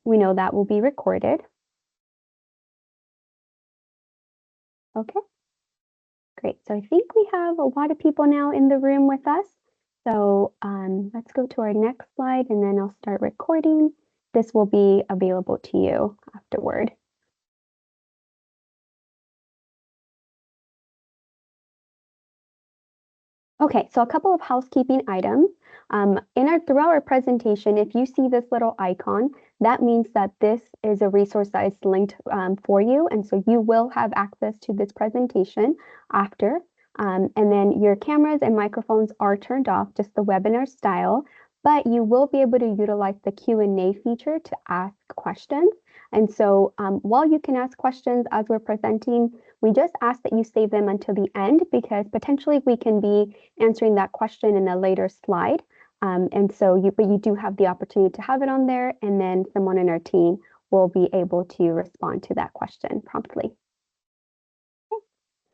we know that will be recorded. Okay, great. So I think we have a lot of people now in the room with us. So let's go to our next slide and then I'll start recording. This will be available to you afterward. Okay, so a couple of housekeeping items. Throughout our presentation, if you see this little icon, that means that this is a resource that is linked for you, and so you will have access to this presentation after. And then your cameras and microphones are turned off, just the webinar style, but you will be able to utilize the Q&A feature to ask questions. And so while you can ask questions as we're presenting, we just ask that you save them until the end because potentially we can be answering that question in a later slide. But you do have the opportunity to have it on there, and then someone in our team will be able to respond to that question promptly.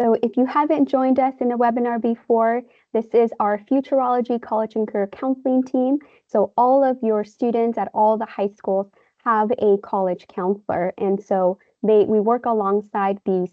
So if you haven't joined us in a webinar before, this is our Futureology College and Career Counseling team. So all of your students at all the high schools have a college counselor. And so we work alongside these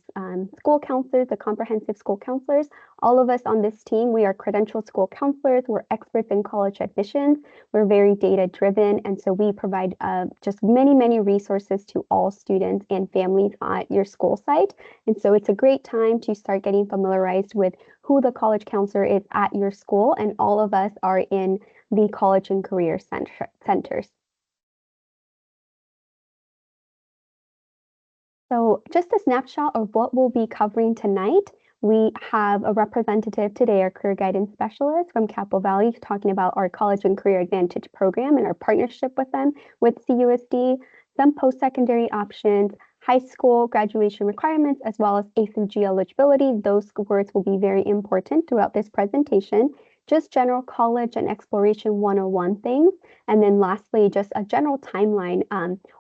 school counselors, the comprehensive school counselors. All of us on this team, we are credentialed school counselors. We're experts in college admissions. We're very data driven. And so we provide just many, many resources to all students and families at your school site. And so it's a great time to start getting familiarized with who the college counselor is at your school. And all of us are in the college and career centers. So just a snapshot of what we'll be covering tonight. We have a representative today, our career guidance specialist from Capo Valley, talking about our College and Career Advantage program and our partnership with them with CUSD, some post-secondary options, high school graduation requirements, as well as A through G eligibility. Those words will be very important throughout this presentation. Just general college and exploration 101 things. And then lastly, just a general timeline.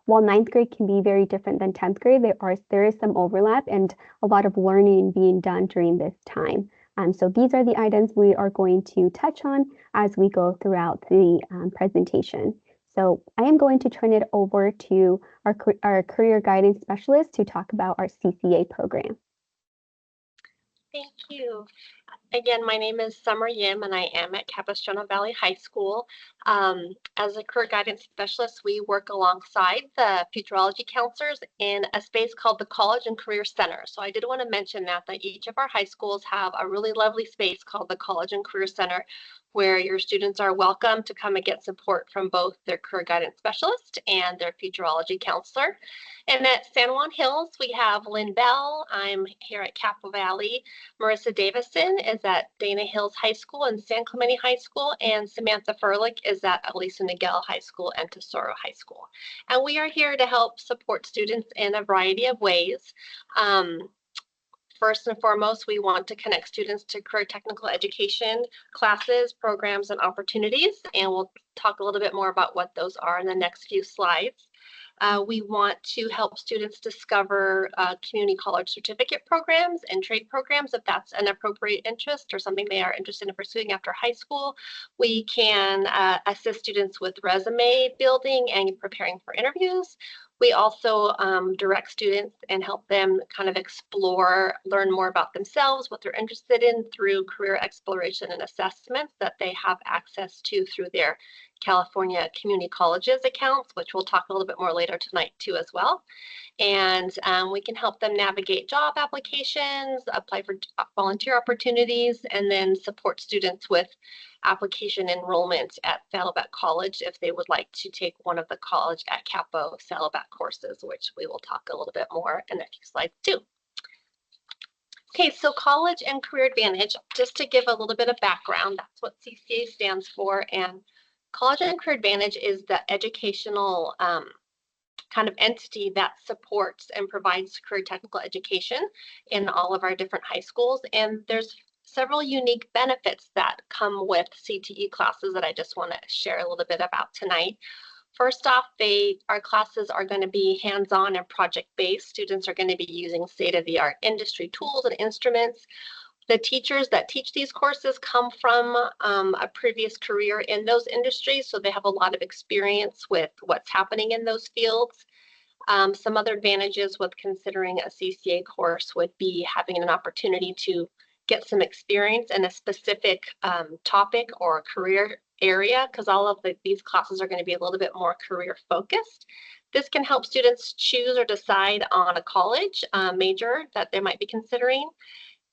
While 9th grade can be very different than 10th grade, there is some overlap and a lot of learning being done during this time. So these are the items we are going to touch on as we go throughout the presentation. So I am going to turn it over to our career guidance specialist to talk about our CCA program. Thank you. Again, my name is Summer Yim, and I am at Capistrano Valley High School. As a career guidance specialist, we work alongside the futurology counselors in a space called the College and Career Center. So I did want to mention that each of our high schools have a really lovely space called the College and Career Center, where your students are welcome to come and get support from both their career guidance specialist and their futurology counselor. And at San Juan Hills, we have Lynn Bell. I'm here at Capo Valley. Marissa Davison is at Dana Hills High School and San Clemente High School, and Samantha Furlick is at Elisa Niguel High School and Tesoro High School. And we are here to help support students in a variety of ways. First and foremost, we want to connect students to career technical education classes, programs, and opportunities, and we'll talk a little bit more about what those are in the next few slides. We want to help students discover community college certificate programs and trade programs if that's an appropriate interest or something they are interested in pursuing after high school. We can assist students with resume building and preparing for interviews. We also direct students and help them kind of explore, learn more about themselves, what they're interested in through career exploration and assessments that they have access to through their California Community Colleges accounts, which we'll talk a little bit more later tonight too as well. And we can help them navigate job applications, apply for volunteer opportunities, and then support students with application enrollment at Saddleback College if they would like to take one of the College at Capo Saddleback courses, which we will talk a little bit more in a few slides too. Okay, so College and Career Advantage, just to give a little bit of background, that's what CCA stands for. And College and Career Advantage is the educational kind of entity that supports and provides career technical education in all of our different high schools. And there's several unique benefits that come with CTE classes that I just want to share a little bit about tonight. First off, our classes are going to be hands-on and project-based. Students are going to be using state-of-the-art industry tools and instruments. The teachers that teach these courses come from a previous career in those industries, so they have a lot of experience with what's happening in those fields. Some other advantages with considering a CCA course would be having an opportunity to get some experience in a specific topic or career area, because all of these classes are going to be a little bit more career focused. This can help students choose or decide on a college major that they might be considering.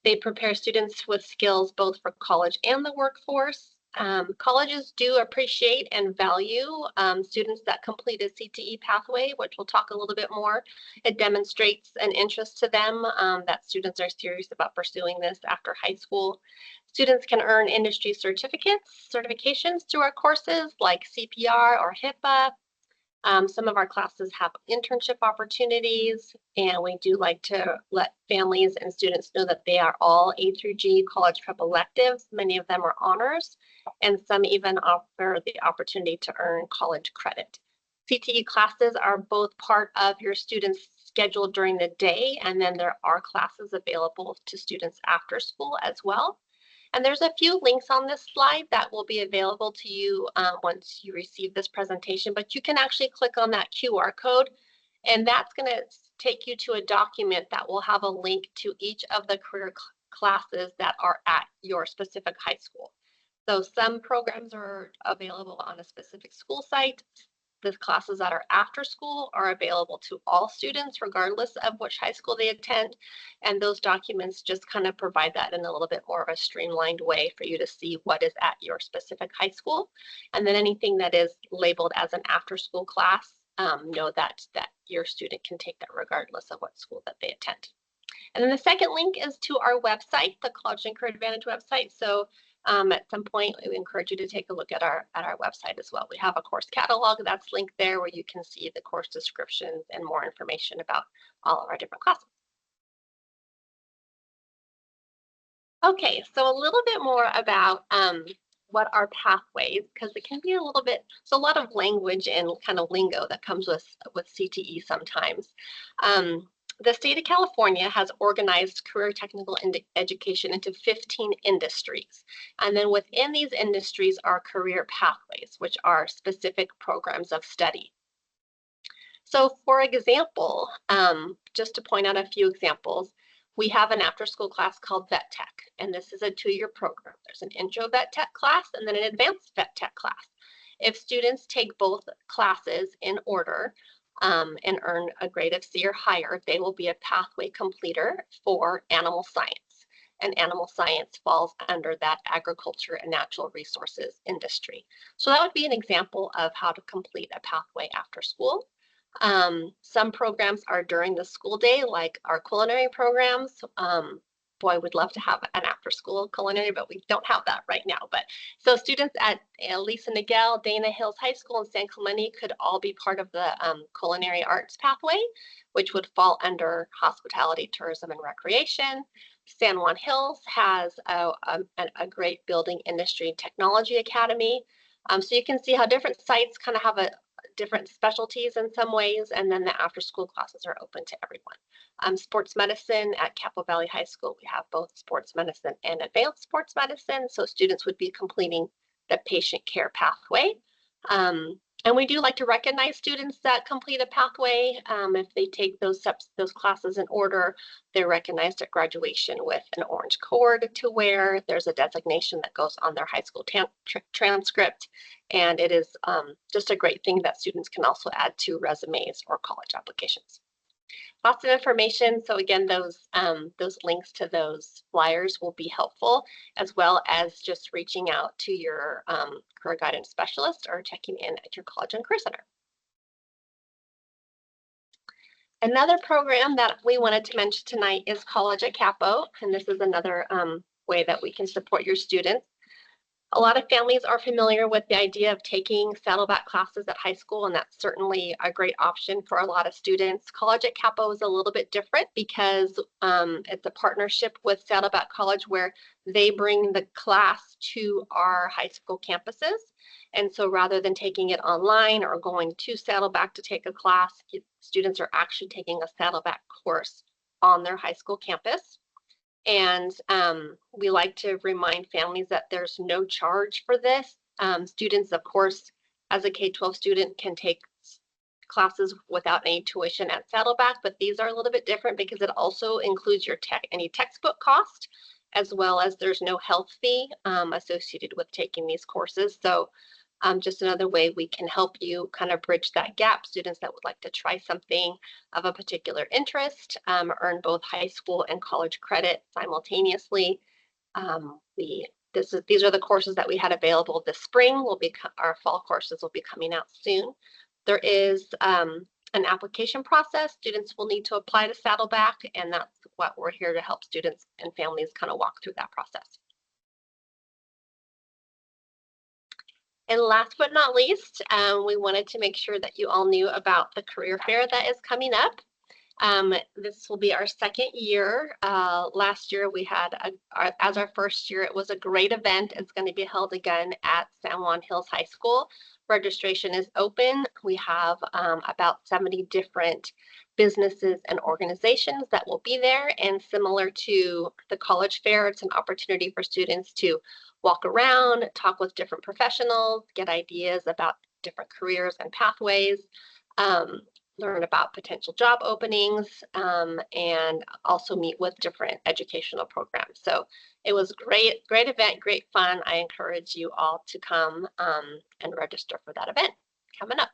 They prepare students with skills both for college and the workforce. Colleges do appreciate and value students that complete a CTE pathway, which we'll talk a little bit more. It demonstrates an interest to them that students are serious about pursuing this after high school. Students can earn industry certifications through our courses like CPR or HIPAA. Some of our classes have internship opportunities, and we do like to let families and students know that they are all A through G college prep electives. Many of them are honors, and some even offer the opportunity to earn college credit. CTE classes are both part of your students' schedule during the day, and then there are classes available to students after school as well. And there's a few links on this slide that will be available to you once you receive this presentation, but you can actually click on that QR code, and that's going to take you to a document that will have a link to each of the career classes that are at your specific high school. So some programs are available on a specific school site. The classes that are after school are available to all students, regardless of which high school they attend. And those documents just kind of provide that in a little bit more of a streamlined way for you to see what is at your specific high school. And then anything that is labeled as an after-school class, know that your student can take that regardless of what school that they attend. And then the second link is to our website, the College and Career Advantage website. So at some point, we encourage you to take a look at our website as well. We have a course catalog that's linked there where you can see the course descriptions and more information about all of our different classes. Okay, so a little bit more about what are pathways, because it can be a little bit, it's a lot of language and kind of lingo that comes with CTE sometimes. The state of California has organized career technical education into 15 industries. And then within these industries are career pathways, which are specific programs of study. So for example, just to point out a few examples, we have an after-school class called Vet Tech, and this is a 2-year program. There's an intro Vet Tech class and then an advanced Vet Tech class. If students take both classes in order, and earn a grade of C or higher, they will be a pathway completer for animal science. And animal science falls under that agriculture and natural resources industry. So that would be an example of how to complete a pathway after school. Some programs are during the school day, like our culinary programs. Boy, we'd love to have an after-school culinary, but we don't have that right now. But so students at Lisa Nagel, Dana Hills High School, and San Clemente could all be part of the culinary arts pathway, which would fall under hospitality, tourism, and recreation. San Juan Hills has a great building industry and technology academy. So you can see how different sites kind of have different specialties in some ways, and then the after-school classes are open to everyone. Sports medicine at Capo Valley High School, we have both sports medicine and advanced sports medicine, so students would be completing the patient care pathway. And we do like to recognize students that complete a pathway. If they take those classes in order, they're recognized at graduation with an orange cord to wear. There's a designation that goes on their high school transcript, and it is just a great thing that students can also add to resumes or college applications. Lots of information. So again, those links to those flyers will be helpful, as well as just reaching out to your career guidance specialist or checking in at your college and career center. Another program that we wanted to mention tonight is College at Capo, and this is another way that we can support your students. A lot of families are familiar with the idea of taking Saddleback classes at high school, and that's certainly a great option for a lot of students. College at Capo is a little bit different because it's a partnership with Saddleback College where they bring the class to our high school campuses. And so rather than taking it online or going to Saddleback to take a class, students are actually taking a Saddleback course on their high school campus. And we like to remind families that there's no charge for this. Students, of course, as a K-12 student can take classes without any tuition at Saddleback, but these are a little bit different because it also includes your any textbook cost, as well as there's no health fee associated with taking these courses. So just another way we can help you kind of bridge that gap. Students that would like to try something of a particular interest, earn both high school and college credit simultaneously. These are the courses that we had available this spring. Our fall courses will be coming out soon. There is an application process. Students will need to apply to Saddleback, and that's what we're here to help students and families kind of walk through that process. And last but not least, we wanted to make sure that you all knew about the career fair that is coming up. This will be our second year. Last year we had, as our first year, it was a great event. It's going to be held again at San Juan Hills High School. Registration is open. We have about 70 different businesses and organizations that will be there. And similar to the college fair, it's an opportunity for students to walk around, talk with different professionals, get ideas about different careers and pathways, learn about potential job openings, and also meet with different educational programs. So it was great event, great fun. I encourage you all to come and register for that event coming up.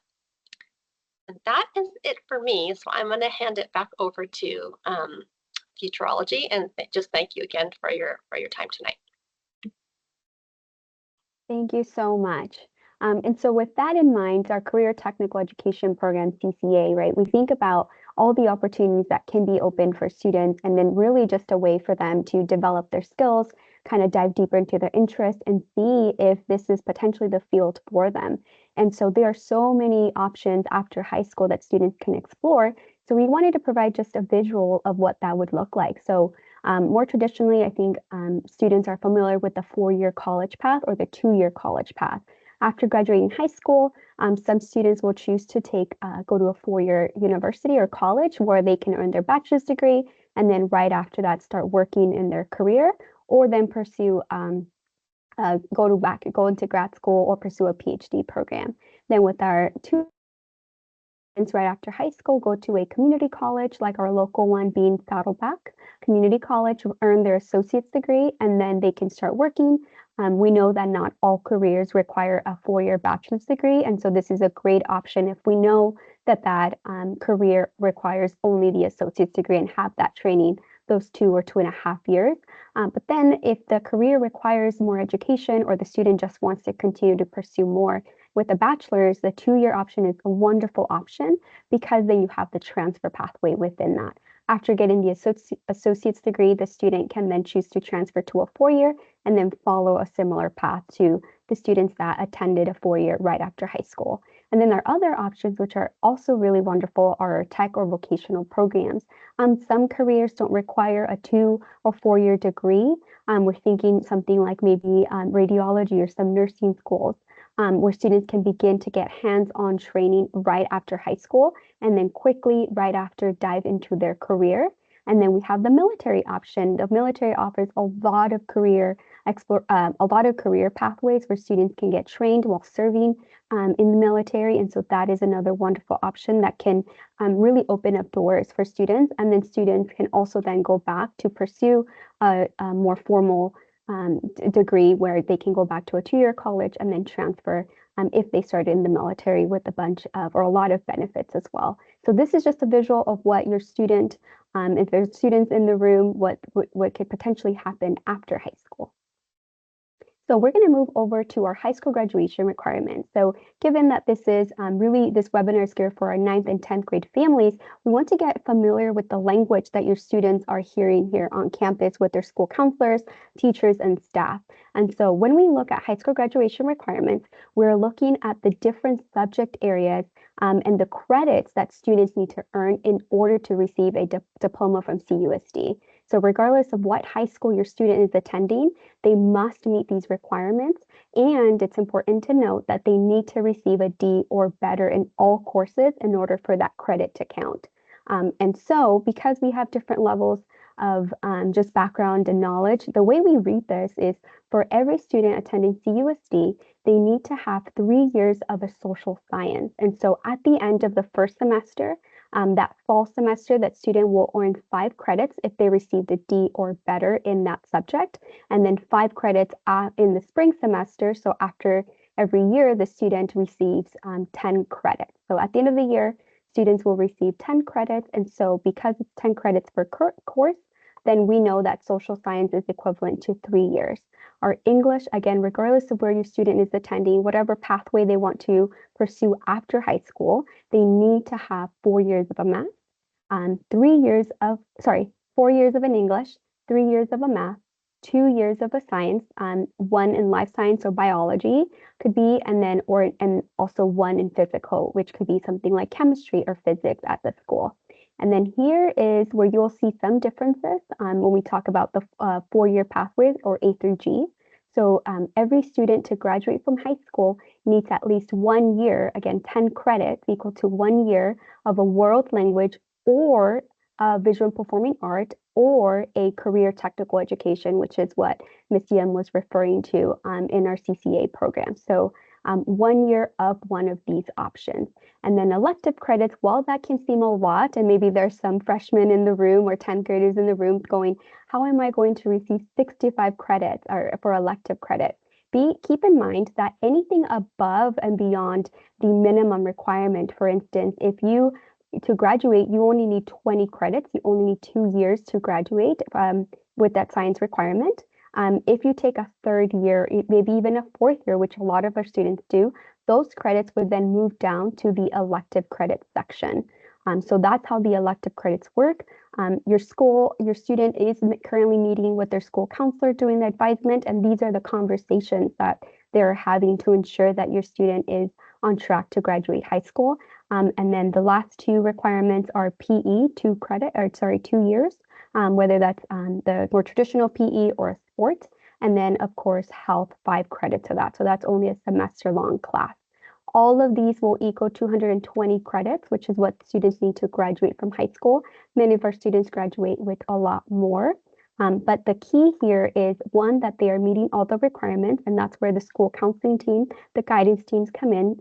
And that is it for me. So I'm going to hand it back over to Futurology, and just thank you again for your time tonight. Thank you so much. And so with that in mind, our Career Technical Education Program, CCA, right, we think about all the opportunities that can be open for students and then really just a way for them to develop their skills, kind of dive deeper into their interests and see if this is potentially the field for them. And so there are so many options after high school that students can explore. So we wanted to provide just a visual of what that would look like. So more traditionally, I think students are familiar with the four-year college path or the two-year college path. After graduating high school, some students will choose to go to a four-year university or college where they can earn their bachelor's degree and then right after that start working in their career or then pursue go into grad school or pursue a PhD program. Then with our two right after high school, go to a community college like our local one being Saddleback Community College, earn their associate's degree, and then they can start working. We know that not all careers require a four-year bachelor's degree, and so this is a great option if we know that career requires only the associate's degree and have that training those 2 or 2.5 years. But then if the career requires more education or the student just wants to continue to pursue more, with a bachelor's, the two-year option is a wonderful option because then you have the transfer pathway within that. After getting the associate's degree, the student can then choose to transfer to a four-year and then follow a similar path to the students that attended a four-year right after high school. And then our other options, which are also really wonderful, are our tech or vocational programs. Some careers don't require a 2 or 4-year degree. We're thinking something like maybe radiology or some nursing schools. Where students can begin to get hands-on training right after high school and then quickly right after dive into their career. And then we have the military option. The military offers a lot of career pathways where students can get trained while serving in the military. And so that is another wonderful option that can really open up doors for students. And then students can also then go back to pursue a more formal degree where they can go back to a two-year college and then transfer if they started in the military with a lot of benefits as well. So this is just a visual of what your student, if there's students in the room, what could potentially happen after high school. So we're going to move over to our high school graduation requirements. So given that this is this webinar is geared for our 9th and 10th grade families, we want to get familiar with the language that your students are hearing here on campus with their school counselors, teachers, and staff. And so when we look at high school graduation requirements, we're looking at the different subject areas and the credits that students need to earn in order to receive a diploma from CUSD. So regardless of what high school your student is attending, they must meet these requirements. And it's important to note that they need to receive a D or better in all courses in order for that credit to count. And so because we have different levels of just background and knowledge, the way we read this is for every student attending CUSD, they need to have 3 years of a social science. And so at the end of the first semester, that fall semester, that student will earn 5 credits if they received a D or better in that subject, and then 5 credits in the spring semester. So after every year, the student receives 10 credits. So at the end of the year, students will receive 10 credits. And so because it's 10 credits per course, then we know that social science is equivalent to 3 years. Our English, again, regardless of where your student is attending, whatever pathway they want to pursue after high school, they need to have 4 years of a math, 4 years of an English, 3 years of a math, 2 years of a science, one in life science or biology could be, and also one in physical, which could be something like chemistry or physics at the school. And then here is where you'll see some differences when we talk about the 4-year pathways or A through G. So every student to graduate from high school needs at least 1 year, again, 10 credits equal to 1 year of a world language or visual and performing art or a career technical education, which is what Ms. Yim was referring to in our CCA program. So 1 year of one of these options. And then elective credits, while that can seem a lot, and maybe there's some freshmen in the room or 10th graders in the room going, how am I going to receive 65 credits for elective credit? Keep in mind that anything above and beyond the minimum requirement, for instance, to graduate, you only need 20 credits. You only need 2 years to graduate with that science requirement. If you take a third year, maybe even a fourth year, which a lot of our students do, those credits would then move down to the elective credits section. So that's how the elective credits work. Your student is currently meeting with their school counselor doing the advisement, and these are the conversations that they're having to ensure that your student is on track to graduate high school. And then the last two requirements are PE, 2 years, whether that's the more traditional PE or a sport. And then, of course, health, 5 credits of that. So that's only a semester-long class. All of these will equal 220 credits, which is what students need to graduate from high school. Many of our students graduate with a lot more. But the key here is, one, that they are meeting all the requirements, and that's where the school counseling team, the guidance teams come in.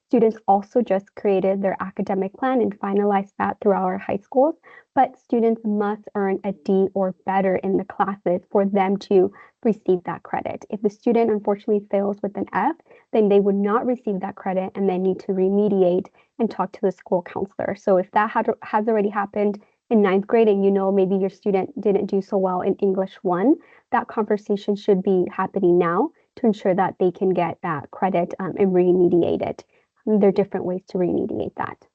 Students also just created their academic plan and finalized that throughout our high schools, but students must earn a D or better in the classes for them to receive that credit. If the student unfortunately fails with an F, then they would not receive that credit and then need to remediate and talk to the school counselor. So if that has already happened in ninth grade and you know maybe your student didn't do so well in English 1, that conversation should be happening now to ensure that they can get that credit and remediate it. There are different ways to remediate that.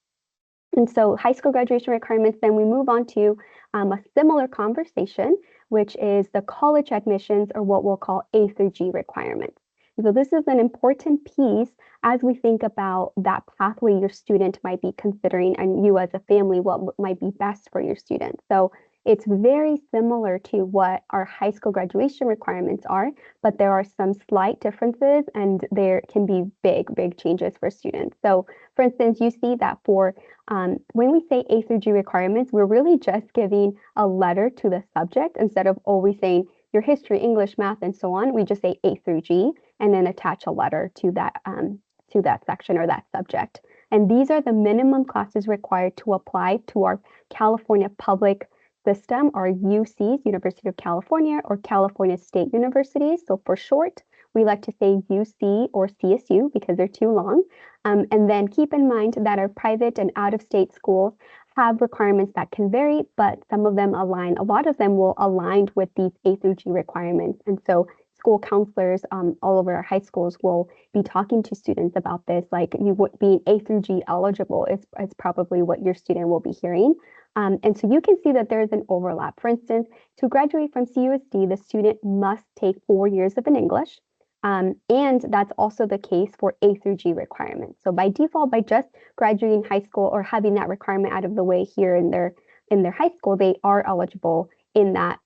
And so high school graduation requirements, then we move on to a similar conversation, which is the college admissions, or what we'll call A through G requirements. So this is an important piece as we think about that pathway your student might be considering, and you as a family, what might be best for your student. So it's very similar to what our high school graduation requirements are, but there are some slight differences and there can be big changes for students. So for instance, you see that for when we say A through G requirements, we're really just giving a letter to the subject instead of always saying your history, English, math, and so on. We just say A through G and then attach a letter to that section or that subject. And these are the minimum classes required to apply to our California public system, our UCs, University of California, or California State Universities. So for short, we like to say UC or CSU because they're too long. And then keep in mind that our private and out-of-state schools have requirements that can vary, but some of them align. A lot of them will align with these A through G requirements. And so school counselors all over our high schools will be talking to students about this, like you would be A through G eligible is probably what your student will be hearing. And so you can see that there's an overlap. For instance, to graduate from CUSD, the student must take 4 years of an English. And that's also the case for A through G requirements. So by default, by just graduating high school or having that requirement out of the way here in their high school, they are eligible in that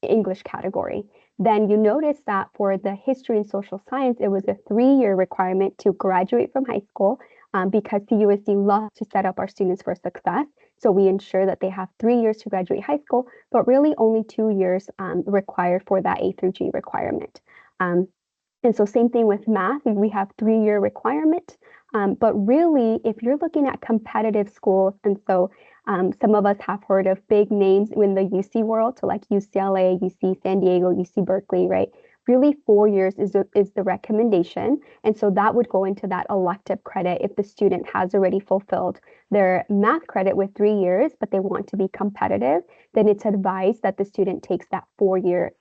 English category. Then you notice that for the history and social science, it was a 3-year requirement to graduate from high school because CUSD loves to set up our students for success. So we ensure that they have 3 years to graduate high school, but really only 2 years required for that A through G requirement. And so same thing with math, we have 3-year requirement. But really, if you're looking at competitive schools, and so some of us have heard of big names in the UC world, so like UCLA, UC San Diego, UC Berkeley, right? Really, 4 years is the recommendation. And so that would go into that elective credit if the student has already fulfilled their math credit with 3 years, but they want to be competitive, then it's advised that the student takes that 4 years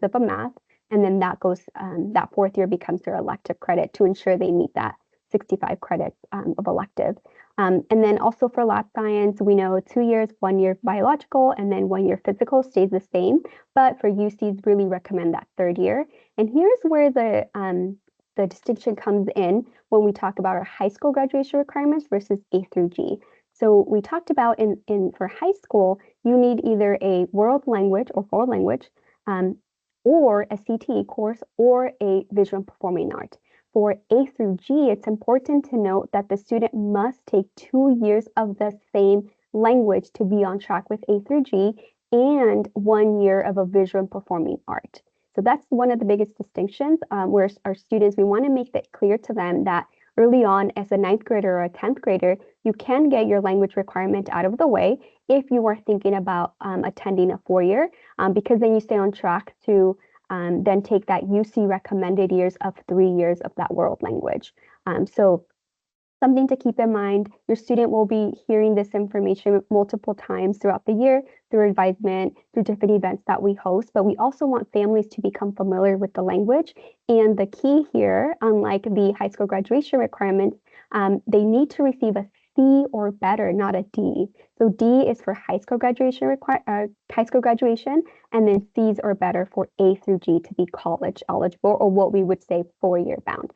of a math, and then that goes, that 4th year becomes their elective credit to ensure they meet that 65 credits of elective. And then also for lab science, we know 2 years, 1 year biological, and then 1 year physical stays the same. But for UCs, really recommend that 3rd year. And here's where the distinction comes in when we talk about our high school graduation requirements versus A through G. So we talked about for high school, you need either a world language or foreign language, or a CTE course, or a visual and performing art. For A through G, it's important to note that the student must take 2 years of the same language to be on track with A through G, and 1 year of a visual and performing art. So that's one of the biggest distinctions, where our students, we want to make that clear to them that early on as a 9th grader or a 10th grader, you can get your language requirement out of the way if you are thinking about attending a 4-year, because then you stay on track to then take that UC recommended years of 3 years of that world language. So something to keep in mind, your student will be hearing this information multiple times throughout the year through advisement, through different events that we host, but we also want families to become familiar with the language. And the key here, unlike the high school graduation requirements, they need to receive a C or better, not a D. So D is for high school graduation, and then C's or better for A through G to be college eligible, or what we would say 4-year bound.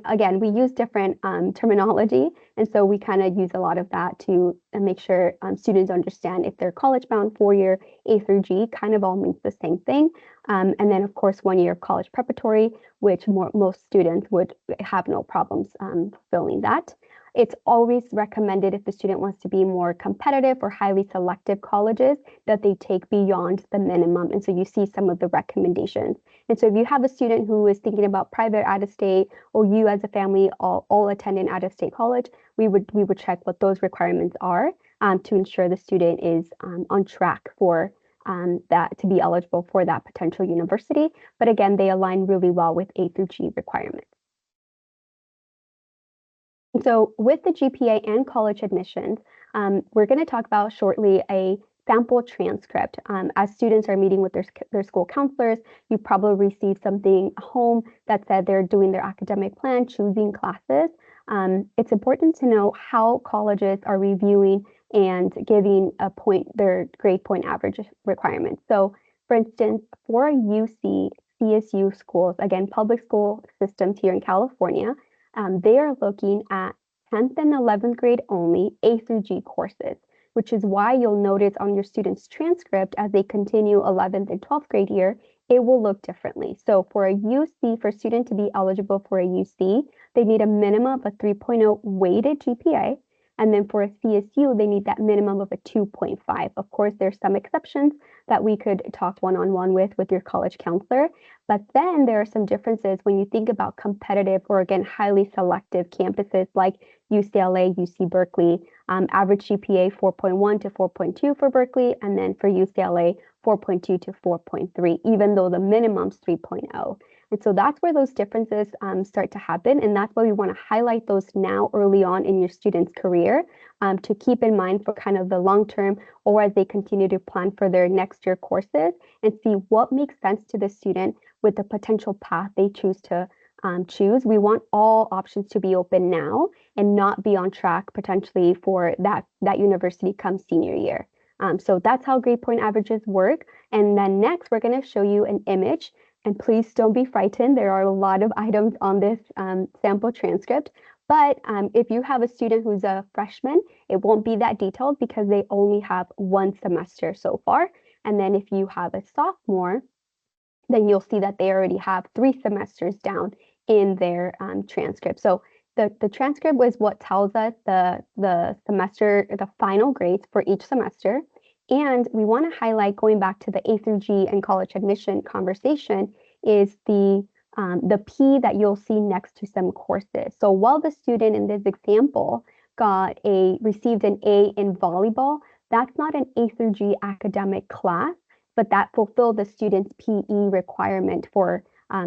Again, we use different terminology, and so we kind of use a lot of that to make sure students understand if they're college bound, 4-year, A through G kind of all means the same thing. And then, of course, 1 year college preparatory, which most students would have no problems fulfilling that. It's always recommended if the student wants to be more competitive or highly selective colleges that they take beyond the minimum. And so you see some of the recommendations. And so if you have a student who is thinking about private out of state, or you as a family all attend an out of state college, we would check what those requirements are to ensure the student is on track for that to be eligible for that potential university. But again, they align really well with A through G requirements. So with the GPA and college admissions, we're going to talk about shortly a sample transcript. As students are meeting with their school counselors, you probably received something home that said they're doing their academic plan, choosing classes. It's important to know how colleges are reviewing and giving their grade point average requirements. So for instance, for UC, CSU schools, again, public school systems here in California, they are looking at 10th and 11th grade only A through G courses, which is why you'll notice on your student's transcript as they continue 11th and 12th grade year, it will look differently. So for a UC, for a student to be eligible for a UC, they need a minimum of a 3.0 weighted GPA. And then for a CSU, they need that minimum of a 2.5. Of course, there's some exceptions that we could talk one-on-one with your college counselor. But then there are some differences when you think about competitive or, again, highly selective campuses like UCLA, UC Berkeley, average GPA 4.1 to 4.2 for Berkeley, and then for UCLA, 4.2 to 4.3, even though the minimum's 3.0. And so that's where those differences start to happen. And that's why we want to highlight those now early on in your student's career to keep in mind for kind of the long term, or as they continue to plan for their next year courses, and see what makes sense to the student with the potential path they choose to choose. We want all options to be open now and not be on track potentially for that university come senior year. So that's how grade point averages work. And then next, we're going to show you an image. And please don't be frightened. There are a lot of items on this sample transcript. But if you have a student who's a freshman, it won't be that detailed because they only have 1 semester so far. And then if you have a sophomore, then you'll see that they already have 3 semesters down in their transcript. So the transcript was what tells us the semester, the final grades for each semester. And we want to highlight, going back to the A through G and college admission conversation, is the P that you'll see next to some courses. So while the student in this example received an A in volleyball, that's not an A through G academic class, but that fulfilled the student's PE requirement for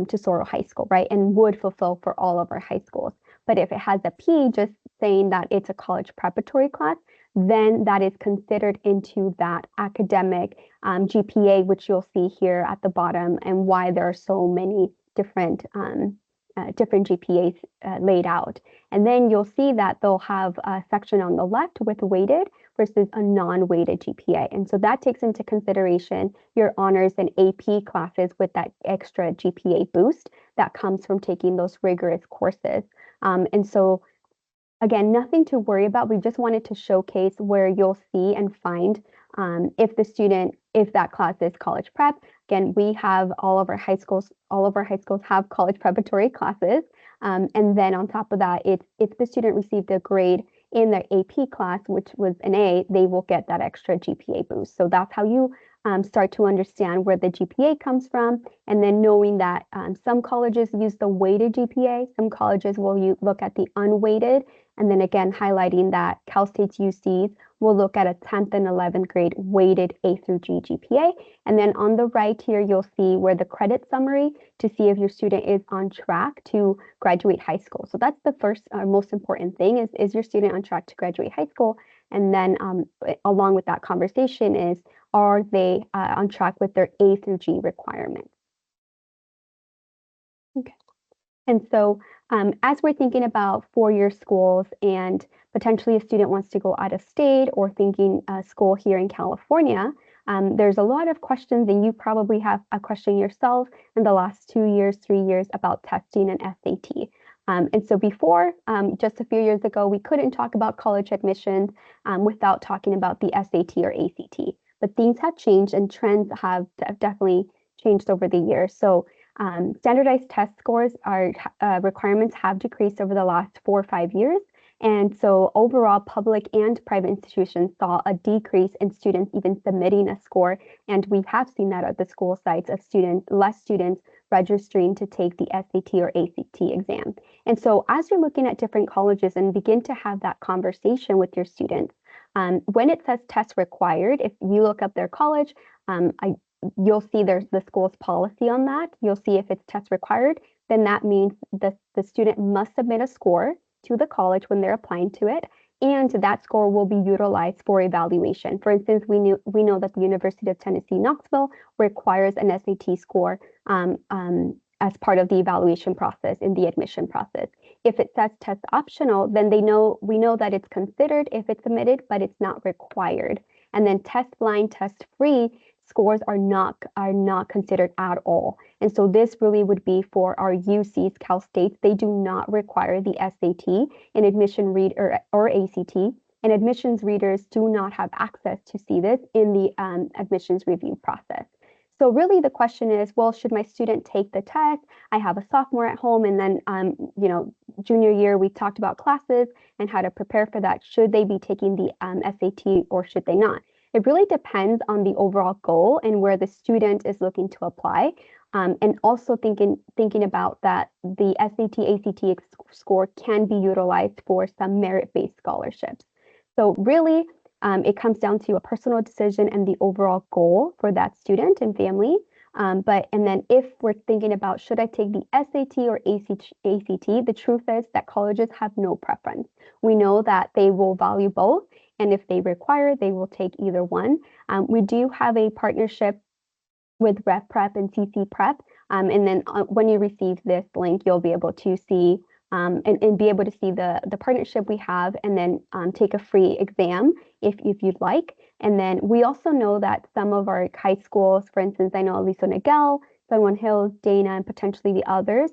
Tesoro High School, right? And would fulfill for all of our high schools. But if it has a P, just saying that it's a college preparatory class, then that is considered into that academic GPA, which you'll see here at the bottom, and why there are so many different GPAs laid out. And then you'll see that they'll have a section on the left with weighted versus a non-weighted GPA. And so that takes into consideration your honors and AP classes with that extra GPA boost that comes from taking those rigorous courses. And so again, nothing to worry about. We just wanted to showcase where you'll see and find if that class is college prep. Again, we have all of our high schools have college preparatory classes. And then on top of that, if the student received a grade in their AP class, which was an A, they will get that extra GPA boost. So that's how you start to understand where the GPA comes from. And then knowing that some colleges use the weighted GPA, some colleges will look at the unweighted. And then again, highlighting that Cal State's UCs will look at a 10th and 11th grade weighted A through G GPA. And then on the right here, you'll see where the credit summary to see if your student is on track to graduate high school. So that's the first most important thing is your student on track to graduate high school? And then along with that conversation is, are they on track with their A through G requirements? Okay. And so as we're thinking about four-year schools and potentially a student wants to go out of state or thinking school here in California, there's a lot of questions, and you probably have a question yourself in the last 2 years, 3 years about testing and SAT. And so before, just a few years ago, we couldn't talk about college admissions without talking about the SAT or ACT. But things have changed and trends have definitely changed over the years. So standardized test scores requirements have decreased over the last 4 or 5 years. And so overall, public and private institutions saw a decrease in students even submitting a score. And we have seen that at the school sites of less students registering to take the SAT or ACT exam. And so as you're looking at different colleges and begin to have that conversation with your students, when it says test required, if you look up their college, you'll see there's the school's policy on that. You'll see if it's test required, then that means the student must submit a score to the college when they're applying to it, and that score will be utilized for evaluation. For instance, we know that the University of Tennessee, Knoxville requires an SAT score as part of the evaluation process in the admission process. If it says test optional, then we know that it's considered if it's submitted, but it's not required. And then test blind, test free scores are not considered at all. And so this really would be for our UCs, Cal States. They do not require the SAT in admission read or ACT, and admissions readers do not have access to see this in the admissions review process. So really the question is, well, should my student take the test? I have a sophomore at home, and then junior year we talked about classes and how to prepare for that. Should they be taking the SAT or should they not? It really depends on the overall goal and where the student is looking to apply. And also thinking about that the SAT, ACT score can be utilized for some merit-based scholarships. So really, it comes down to a personal decision and the overall goal for that student and family. And then if we're thinking about, should I take the SAT or ACT, the truth is that colleges have no preference. We know that they will value both, and if they require, they will take either one. We do have a partnership with Rep Prep and CC Prep. And then when you receive this link, you'll be able to see and be able to see the partnership we have, and then take a free exam if you'd like. And then we also know that some of our high schools, for instance, I know Aliso Niguel, San Juan Hills, Dana, and potentially the others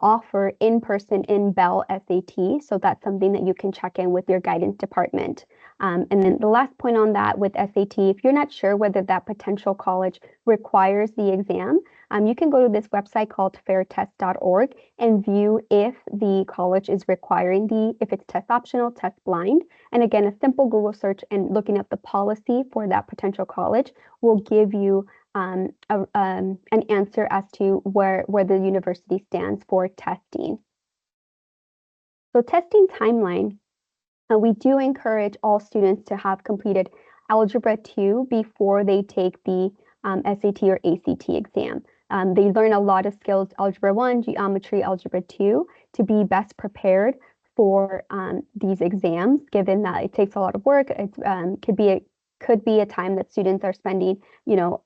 offer in-person in-bell SAT. So that's something that you can check in with your guidance department. And then the last point on that with SAT, if you're not sure whether that potential college requires the exam, you can go to this website called fairtest.org and view if the college is requiring if it's test optional, test blind. And again, a simple Google search and looking up the policy for that potential college will give you an answer as to where the university stands for testing. So testing timeline, we do encourage all students to have completed Algebra 2 before they take the SAT or ACT exam. They learn a lot of skills, Algebra 1, Geometry, Algebra 2, to be best prepared for these exams, given that it takes a lot of work. It could be a time that students are spending, they're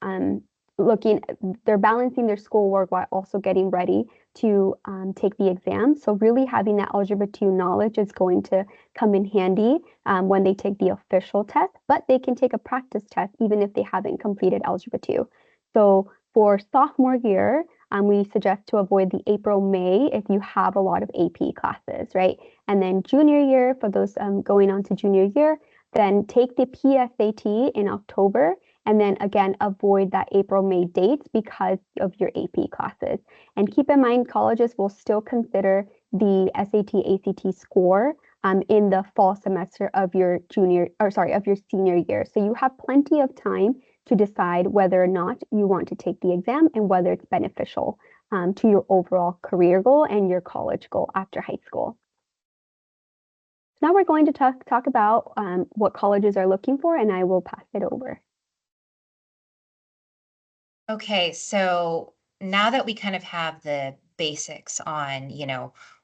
balancing their schoolwork while also getting ready to take the exam. So really having that Algebra 2 knowledge is going to come in handy when they take the official test, but they can take a practice test even if they haven't completed Algebra 2. So for sophomore year, we suggest to avoid the April, May if you have a lot of AP classes, right? And then junior year, for those going on to junior year, then take the PSAT in October, and then again, avoid that April, May dates because of your AP classes. And keep in mind, colleges will still consider the SAT, ACT score in the fall semester of your senior year. So you have plenty of time to decide whether or not you want to take the exam and whether it's beneficial to your overall career goal and your college goal after high school. Now we're going to talk about what colleges are looking for, and I will pass it over. Okay, so now that we kind of have the basics on,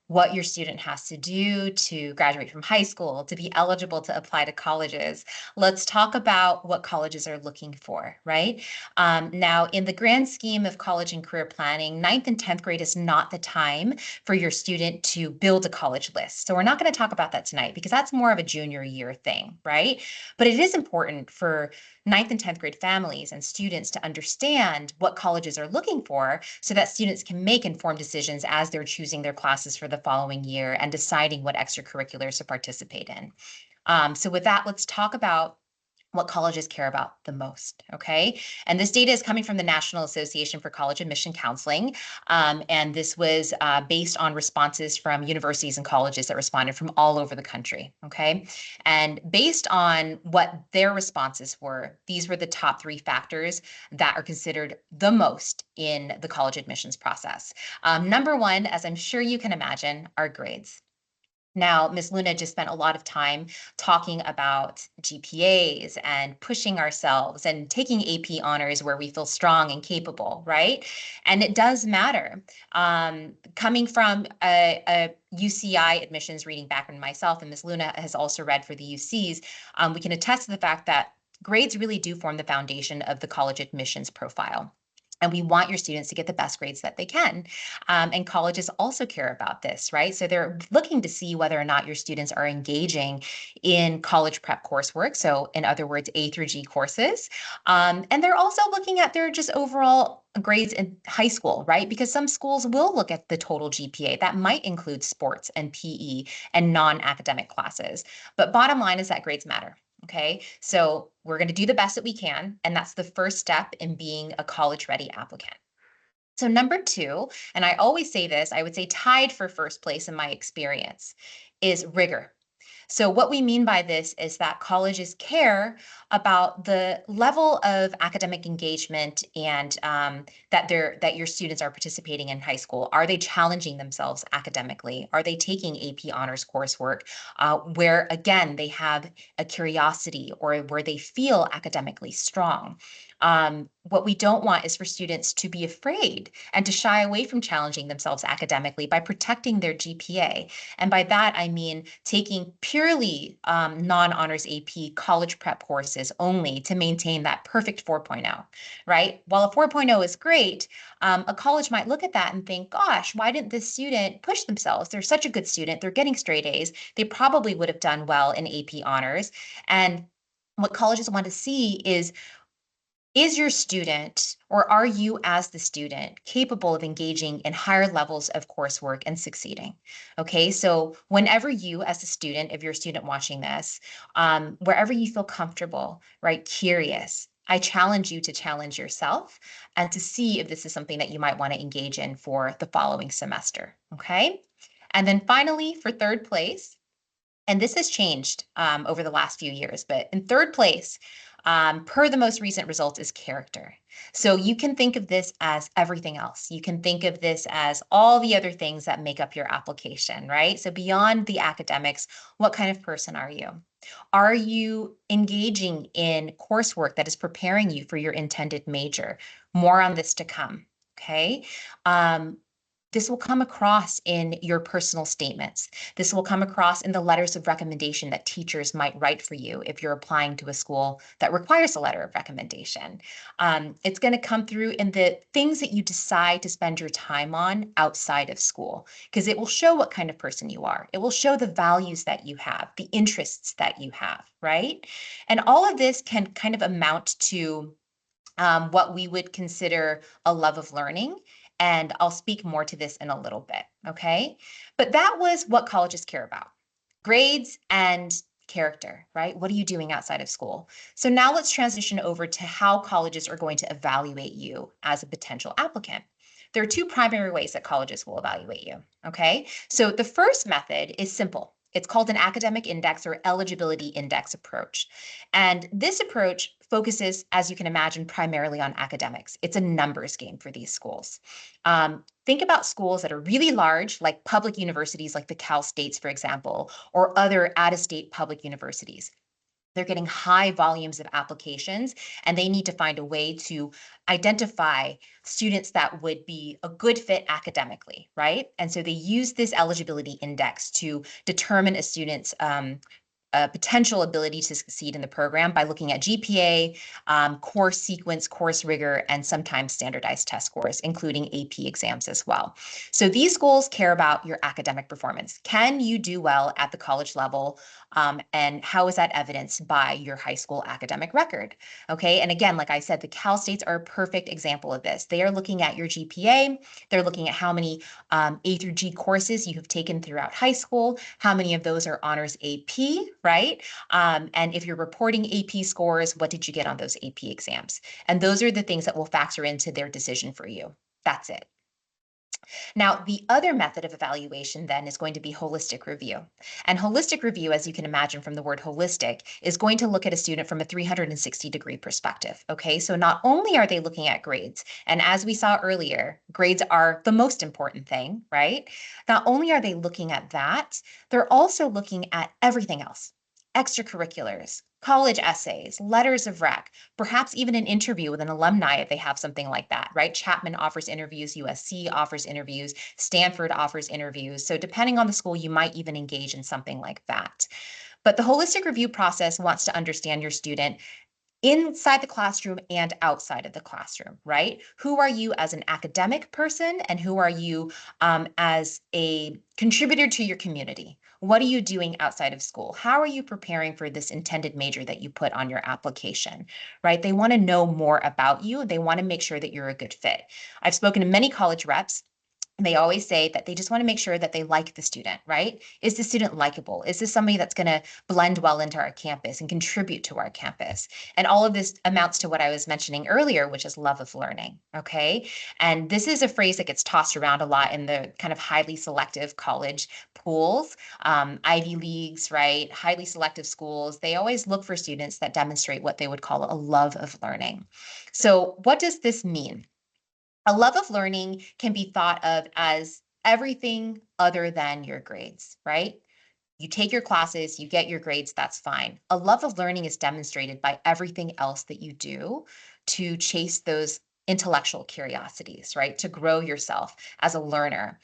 what your student has to do to graduate from high school, to be eligible to apply to colleges, let's talk about what colleges are looking for, right? Now, in the grand scheme of college and career planning, 9th and 10th grade is not the time for your student to build a college list. So we're not going to talk about that tonight because that's more of a junior year thing, right? But it is important for 9th and 10th grade families and students to understand what colleges are looking for so that students can make informed decisions as they're choosing their classes for the following year and deciding what extracurriculars to participate in. So with that, let's talk about what colleges care about the most, okay? And this data is coming from the National Association for College Admission Counseling, and this was based on responses from universities and colleges that responded from all over the country, okay? And based on what their responses were, these were the top 3 factors that are considered the most in the college admissions process. Number 1, as I'm sure you can imagine, are grades. Now, Ms. Luna just spent a lot of time talking about GPAs and pushing ourselves and taking AP honors where we feel strong and capable, right? And it does matter. Coming from a UCI admissions reading background myself, and Ms. Luna has also read for the UCs, we can attest to the fact that grades really do form the foundation of the college admissions profile. And we want your students to get the best grades that they can. And colleges also care about this, right? So they're looking to see whether or not your students are engaging in college prep coursework. So in other words, A through G courses. And they're also looking at their just overall grades in high school, right? Because some schools will look at the total GPA. That might include sports and PE and non-academic classes. But bottom line is that grades matter. Okay, so we're going to do the best that we can, and that's the first step in being a college-ready applicant. So number 2, and I always say this, I would say tied for first place in my experience, is rigor. So what we mean by this is that colleges care about the level of academic engagement and that your students are participating in high school. Are they challenging themselves academically? Are they taking AP honors coursework where, again, they have a curiosity or where they feel academically strong? What we don't want is for students to be afraid and to shy away from challenging themselves academically by protecting their GPA. And by that, I mean taking purely non-honors AP college prep courses only to maintain that perfect 4.0, right? While a 4.0 is great, a college might look at that and think, gosh, why didn't this student push themselves? They're such a good student. They're getting straight A's. They probably would have done well in AP honors. And what colleges want to see is Is your student, or are you as the student, capable of engaging in higher levels of coursework and succeeding? Okay, so whenever you as a student, if you're a student watching this, wherever you feel comfortable, right, curious, I challenge you to challenge yourself and to see if this is something that you might want to engage in for the following semester, okay? And then finally, for third place, and this has changed over the last few years, but in third place, per the most recent results, is character. So you can think of this as everything else. You can think of this as all the other things that make up your application, right? So beyond the academics, what kind of person are you? Are you engaging in coursework that is preparing you for your intended major? More on this to come, okay? This will come across in your personal statements. This will come across in the letters of recommendation that teachers might write for you if you're applying to a school that requires a letter of recommendation. It's going to come through in the things that you decide to spend your time on outside of school, because it will show what kind of person you are. It will show the values that you have, the interests that you have, right? And all of this can kind of amount to what we would consider a love of learning. And I'll speak more to this in a little bit, okay? But that was what colleges care about: grades and character, right? What are you doing outside of school? So now let's transition over to how colleges are going to evaluate you as a potential applicant. There are two primary ways that colleges will evaluate you, okay? So the first method is simple. It's called an academic index or eligibility index approach. And this approach focuses, as you can imagine, primarily on academics. It's a numbers game for these schools. Think about schools that are really large, like public universities like the Cal States, for example, or other out-of-state public universities. They're getting high volumes of applications, and they need to find a way to identify students that would be a good fit academically, right? And so they use this eligibility index to determine a student's potential ability to succeed in the program by looking at GPA, course sequence, course rigor, and sometimes standardized test scores, including AP exams as well. So these schools care about your academic performance. Can you do well at the college level? And how is that evidenced by your high school academic record? Okay, and again, like I said, the Cal States are a perfect example of this. They are looking at your GPA, they're looking at how many A through G courses you have taken throughout high school, how many of those are honors AP, right? And if you're reporting AP scores, what did you get on those AP exams? And those are the things that will factor into their decision for you. That's it. Now, the other method of evaluation then is going to be holistic review. And holistic review, as you can imagine from the word holistic, is going to look at a student from a 360-degree perspective. Okay, so not only are they looking at grades, and as we saw earlier, grades are the most important thing, right? Not only are they looking at that, they're also looking at everything else: extracurriculars, college essays, letters of rec, perhaps even an interview with an alumni if they have something like that, right? Chapman offers interviews, USC offers interviews, Stanford offers interviews. So depending on the school, you might even engage in something like that. But the holistic review process wants to understand your student inside the classroom and outside of the classroom, right? Who are you as an academic person, and who are you as a contributor to your community? What are you doing outside of school? How are you preparing for this intended major that you put on your application, right? They want to know more about you. They want to make sure that you're a good fit. I've spoken to many college reps. They always say that they just want to make sure that they like the student, right? Is the student likable? Is this somebody that's going to blend well into our campus and contribute to our campus? And all of this amounts to what I was mentioning earlier, which is love of learning, okay? And this is a phrase that gets tossed around a lot in the kind of highly selective college pools, Ivy Leagues, right? Highly selective schools. They always look for students that demonstrate what they would call a love of learning. So what does this mean? A love of learning can be thought of as everything other than your grades, right? You take your classes, you get your grades, that's fine. A love of learning is demonstrated by everything else that you do to chase those intellectual curiosities, right? To grow yourself as a learner.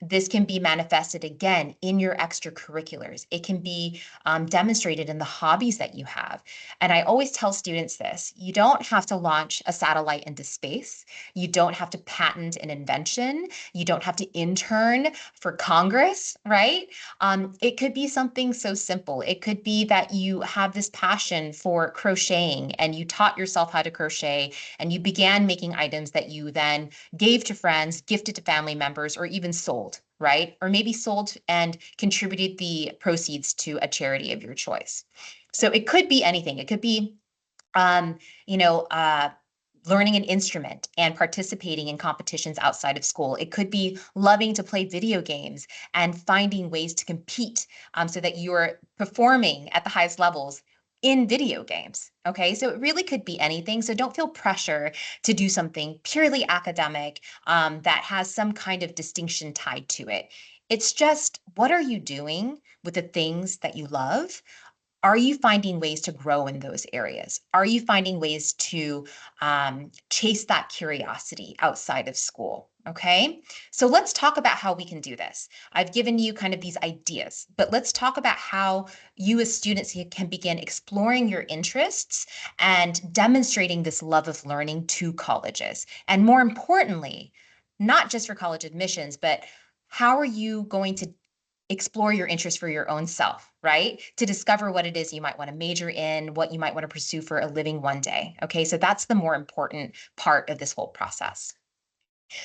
This can be manifested again in your extracurriculars. It can be demonstrated in the hobbies that you have. And I always tell students this: you don't have to launch a satellite into space. You don't have to patent an invention. You don't have to intern for Congress, right? It could be something so simple. It could be that you have this passion for crocheting and you taught yourself how to crochet and you began making items that you then gave to friends, gifted to family members, or even sold, right? Or maybe sold and contributed the proceeds to a charity of your choice. So it could be anything. It could be, um, you know, learning an instrument and participating in competitions outside of school. It could be loving to play video games and finding ways to compete so that you're performing at the highest levels in video games. Okay, so it really could be anything. So don't feel pressure to do something purely academic that has some kind of distinction tied to it. It's just, what are you doing with the things that you love? Are you finding ways to grow in those areas? Are you finding ways to chase that curiosity outside of school? Okay, so let's talk about how we can do this. I've given you kind of these ideas, but let's talk about how you as students can begin exploring your interests and demonstrating this love of learning to colleges. And more importantly, not just for college admissions, but how are you going to explore your interest for your own self, right? To discover what it is you might want to major in, what you might want to pursue for a living one day. Okay, so that's the more important part of this whole process.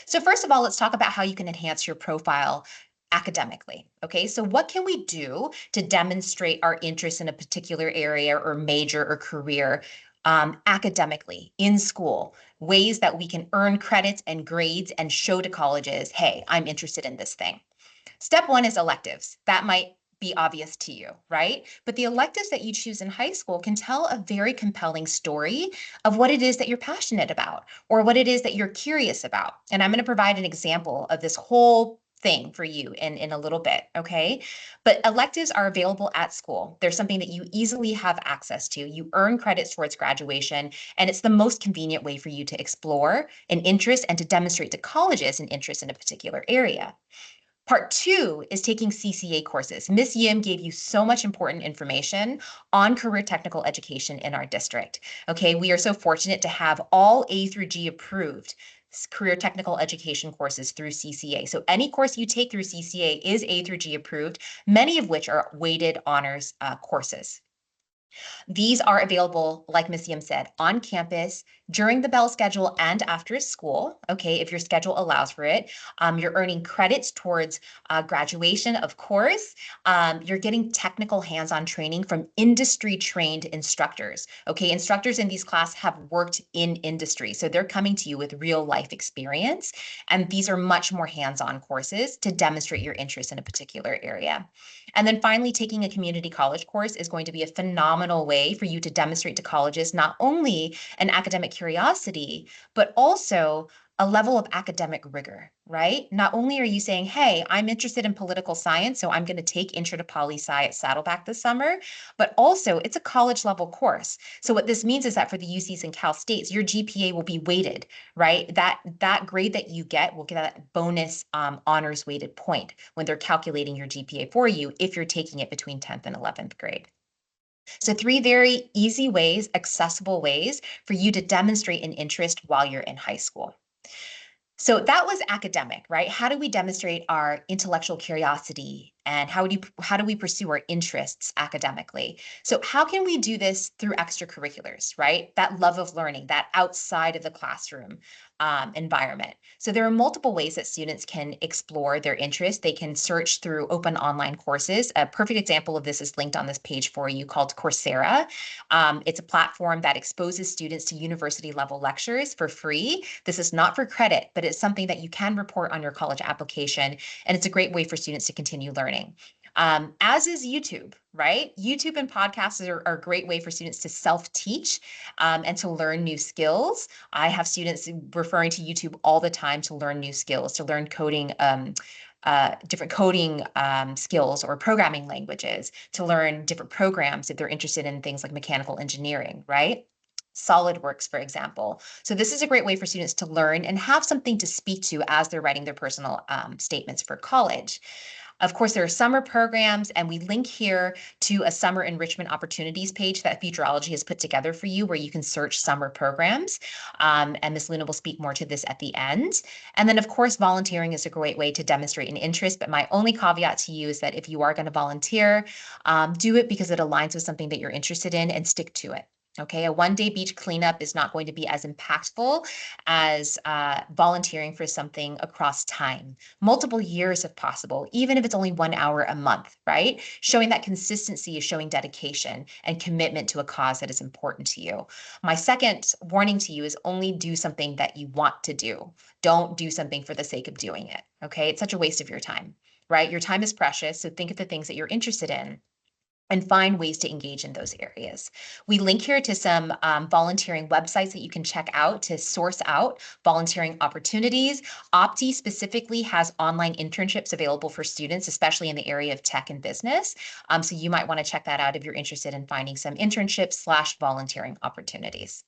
So first of all, let's talk about how you can enhance your profile academically. Okay, so what can we do to demonstrate our interest in a particular area or major or career academically in school? Ways that we can earn credits and grades and show to colleges, hey, I'm interested in this thing. Step one is electives. That might be obvious to you, right? But the electives that you choose in high school can tell a very compelling story of what it is that you're passionate about or what it is that you're curious about. And I'm going to provide an example of this whole thing for you in a little bit, okay? But electives are available at school. They're something that you easily have access to. You earn credits towards graduation, and it's the most convenient way for you to explore an interest and to demonstrate to colleges an interest in a particular area. Part two is taking CCA courses. Miss Yim gave you so much important information on career technical education in our district. Okay, we are so fortunate to have all A through G approved career technical education courses through CCA. So any course you take through CCA is A through G approved, many of which are weighted honors courses. These are available, like Ms. Yim said, on campus during the bell schedule and after school, okay, if your schedule allows for it. You're earning credits towards graduation, of course. You're getting technical hands-on training from industry-trained instructors, okay? Instructors in these classes have worked in industry, so they're coming to you with real-life experience, and these are much more hands-on courses to demonstrate your interest in a particular area. And then finally, taking a community college course is going to be a phenomenal way for you to demonstrate to colleges not only an academic curiosity, but also a level of academic rigor, right? Not only are you saying, hey, I'm interested in political science, so I'm going to take Intro to Poli-Sci at Saddleback this summer, but also it's a college level course. So what this means is that for the UCs and Cal States, your GPA will be weighted, right? That grade that you get will get that bonus honors weighted point when they're calculating your GPA for you if you're taking it between 10th and 11th grade. So three very easy ways, accessible ways for you to demonstrate an interest while you're in high school. So that was academic, right? How do we demonstrate our intellectual curiosity and how do we pursue our interests academically? So how can we do this through extracurriculars, right? That love of learning, that outside of the classroom environment. So there are multiple ways that students can explore their interests. They can search through open online courses. A perfect example of this is linked on this page for you called Coursera. It's a platform that exposes students to university level lectures for free. This is not for credit, but it's something that you can report on your college application. And it's a great way for students to continue learning. As is YouTube, right? YouTube and podcasts are a great way for students to self-teach and to learn new skills. I have students referring to YouTube all the time to learn new skills, to learn coding, different coding skills or programming languages, to learn different programs if they're interested in things like mechanical engineering, right? SolidWorks, for example. So this is a great way for students to learn and have something to speak to as they're writing their personal statements for college. Of course, there are summer programs, and we link here to a summer enrichment opportunities page that Futurology has put together for you where you can search summer programs. And Ms. Luna will speak more to this at the end. And then, of course, volunteering is a great way to demonstrate an interest. But my only caveat to you is that if you are going to volunteer, do it because it aligns with something that you're interested in and stick to it. Okay, a one-day beach cleanup is not going to be as impactful as volunteering for something across time, multiple years if possible, even if it's only 1 hour a month, right? Showing that consistency is showing dedication and commitment to a cause that is important to you. My second warning to you is only do something that you want to do. Don't do something for the sake of doing it, okay? It's such a waste of your time, right? Your time is precious, so think of the things that you're interested in and find ways to engage in those areas. We link here to some volunteering websites that you can check out to source out volunteering opportunities. Opti specifically has online internships available for students, especially in the area of tech and business. So you might want to check that out if you're interested in finding some internships/volunteering opportunities.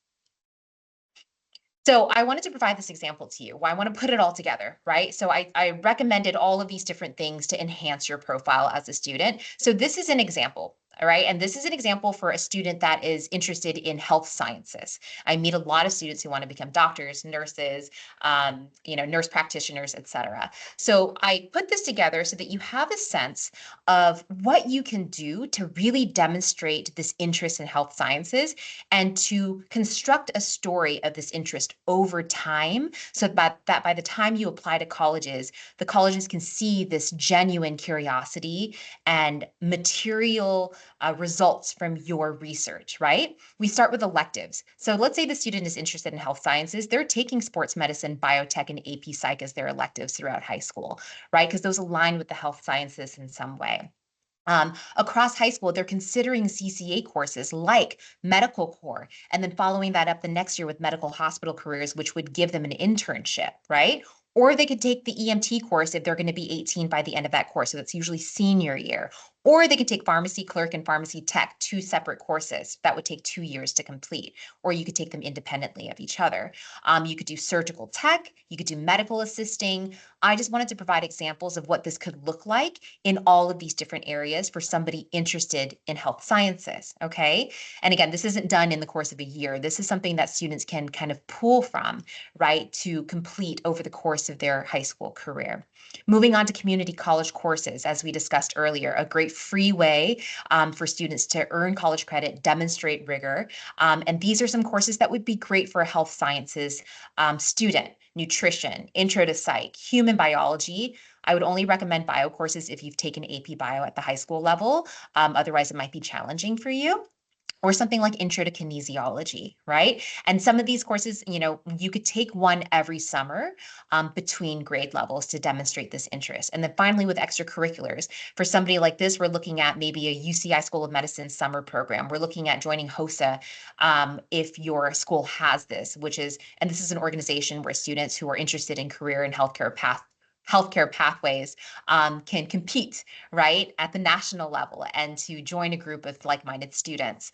So I wanted to provide this example to you. I want to put it all together, right? So I recommended all of these different things to enhance your profile as a student. So this is an example. All right. And this is an example for a student that is interested in health sciences. I meet a lot of students who want to become doctors, nurses, nurse practitioners, et cetera. So I put this together so that you have a sense of what you can do to really demonstrate this interest in health sciences and to construct a story of this interest over time so that by the time you apply to colleges, the colleges can see this genuine curiosity and material results from your research, right? We start with electives. So let's say the student is interested in health sciences. They're taking sports medicine, biotech, and AP Psych as their electives throughout high school, right? Because those align with the health sciences in some way. Across high school, they're considering CCA courses like medical core, and then following that up the next year with medical hospital careers, which would give them an internship, right? Or they could take the EMT course if they're going to be 18 by the end of that course. So that's usually senior year. Or they could take pharmacy clerk and pharmacy tech, two separate courses that would take 2 years to complete. Or you could take them independently of each other. You could do surgical tech, you could do medical assisting. I just wanted to provide examples of what this could look like in all of these different areas for somebody interested in health sciences, okay? And again, this isn't done in the course of a year. This is something that students can kind of pull from, right, to complete over the course of their high school career. Moving on to community college courses, as we discussed earlier, a great free way for students to earn college credit, demonstrate rigor. And these are some courses that would be great for a health sciences student: nutrition, intro to psych, human biology. I would only recommend bio courses if you've taken AP Bio at the high school level. Otherwise, it might be challenging for you. Or something like intro to kinesiology, right? And some of these courses, you could take one every summer between grade levels to demonstrate this interest. And then finally, with extracurriculars, for somebody like this, we're looking at maybe a UCI School of Medicine summer program. We're looking at joining HOSA if your school has this, and this is an organization where students who are interested in career and healthcare pathways can compete, right, at the national level and to join a group of like-minded students,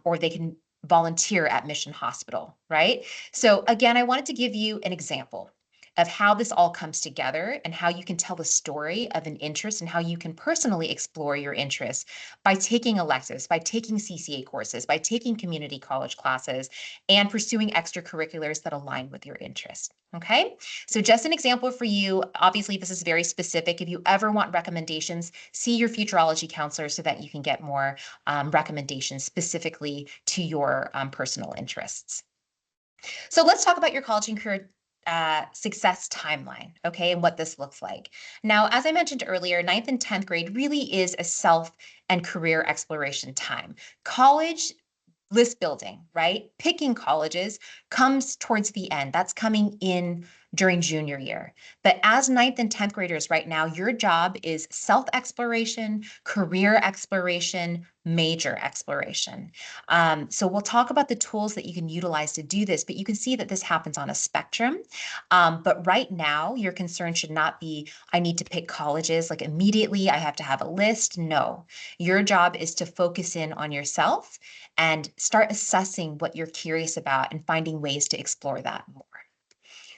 or they can volunteer at Mission Hospital, right? So again, I wanted to give you an example of how this all comes together and how you can tell the story of an interest and how you can personally explore your interests by taking electives, by taking CCA courses, by taking community college classes, and pursuing extracurriculars that align with your interests. Okay, so just an example for you. Obviously, this is very specific. If you ever want recommendations, see your Futurology counselor so that you can get more recommendations specifically to your personal interests. So let's talk about your college and career success timeline, okay, and what this looks like. Now, as I mentioned earlier, 9th and 10th grade really is a self and career exploration time. College list building, right? Picking colleges comes towards the end. That's coming in during junior year. But as 9th and 10th graders right now, your job is self-exploration, career exploration, major exploration. So we'll talk about the tools that you can utilize to do this, but you can see that this happens on a spectrum. But right now, your concern should not be, I need to pick colleges like immediately, I have to have a list. No, your job is to focus in on yourself and start assessing what you're curious about and finding ways to explore that more.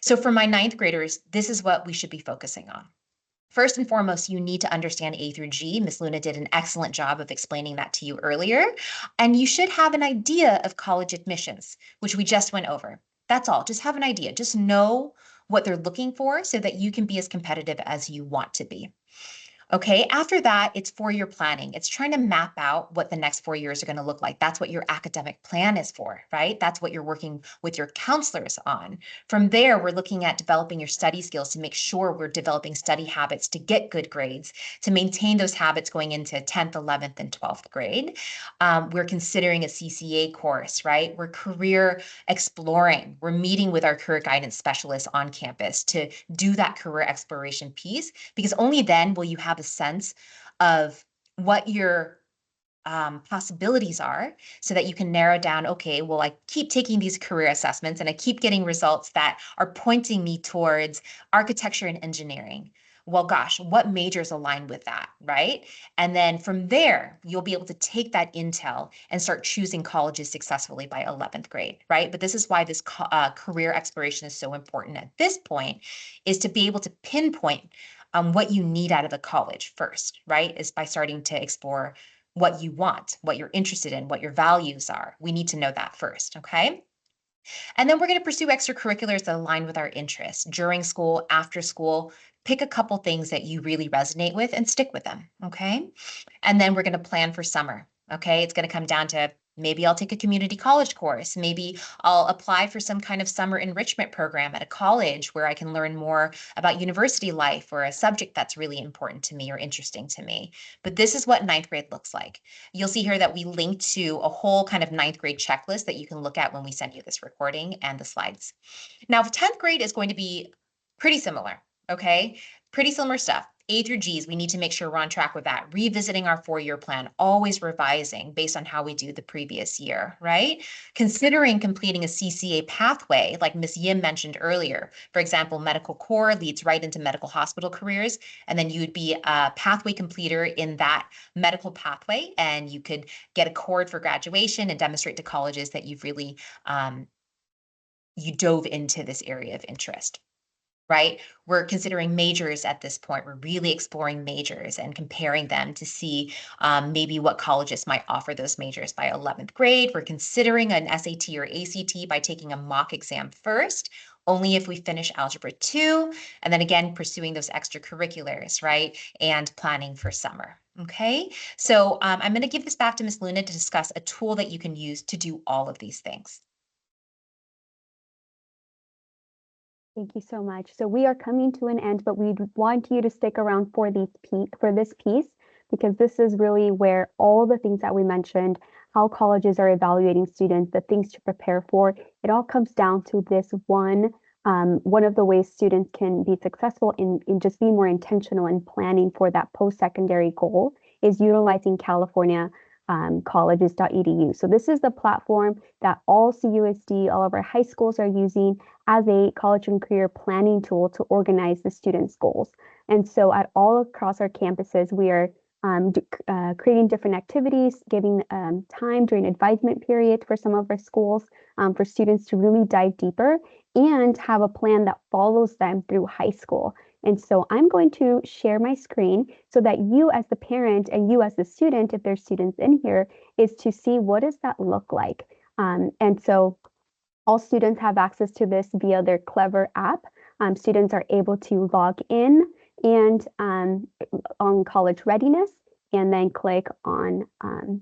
So for my 9th graders, this is what we should be focusing on. First and foremost, you need to understand A through G. Miss Luna did an excellent job of explaining that to you earlier. And you should have an idea of college admissions, which we just went over. That's all. Just have an idea. Just know what they're looking for so that you can be as competitive as you want to be. Okay, after that, it's 4-year planning. It's trying to map out what the next 4 years are going to look like. That's what your academic plan is for, right? That's what you're working with your counselors on. From there, we're looking at developing your study skills to make sure we're developing study habits to get good grades, to maintain those habits going into 10th, 11th, and 12th grade. We're considering a CCA course, right? We're career exploring. We're meeting with our career guidance specialists on campus to do that career exploration piece, because only then will you have a sense of what your possibilities are so that you can narrow down, okay, well, I keep taking these career assessments and I keep getting results that are pointing me towards architecture and engineering. Well, gosh, what majors align with that, right? And then from there, you'll be able to take that intel and start choosing colleges successfully by 11th grade, right? But this is why this career exploration is so important at this point, is to be able to pinpoint what you need out of the college first, right? Is by starting to explore what you want, what you're interested in, what your values are. We need to know that first, okay? And then we're going to pursue extracurriculars that align with our interests during school, after school. Pick a couple things that you really resonate with and stick with them, okay? And then we're going to plan for summer, okay? It's going to come down to maybe I'll take a community college course. Maybe I'll apply for some kind of summer enrichment program at a college where I can learn more about university life or a subject that's really important to me or interesting to me. But this is what 9th grade looks like. You'll see here that we linked to a whole kind of 9th grade checklist that you can look at when we send you this recording and the slides. Now, 10th grade is going to be pretty similar, okay? Pretty similar stuff. A through G's, we need to make sure we're on track with that. Revisiting our 4-year plan, always revising based on how we do the previous year, right? Considering completing a CCA pathway, like Ms. Yim mentioned earlier. For example, medical core leads right into medical hospital careers, and then you would be a pathway completer in that medical pathway, and you could get a cord for graduation and demonstrate to colleges that you've really, you dove into this area of interest. Right? We're considering majors at this point. We're really exploring majors and comparing them to see maybe what colleges might offer those majors by 11th grade. We're considering an SAT or ACT by taking a mock exam first, only if we finish Algebra 2, and then again, pursuing those extracurriculars, right? And planning for summer. Okay, so I'm going to give this back to Ms. Luna to discuss a tool that you can use to do all of these things. Thank you so much. So we are coming to an end, but we'd want you to stick around for this piece, because this is really where all the things that we mentioned, how colleges are evaluating students, the things to prepare for, it all comes down to this one of the ways students can be successful in just being more intentional and planning for that post-secondary goal is utilizing California colleges.edu. So this is the platform that all CUSD, all of our high schools are using as a college and career planning tool to organize the students' goals. And so at all across our campuses, we are creating different activities, giving time during advisement period for some of our schools for students to really dive deeper and have a plan that follows them through high school. And so I'm going to share my screen so that you as the parent and you as the student, if there's students in here, is to see what does that look like. And so all students have access to this via their Clever app. Students are able to log in and on college readiness, and then click on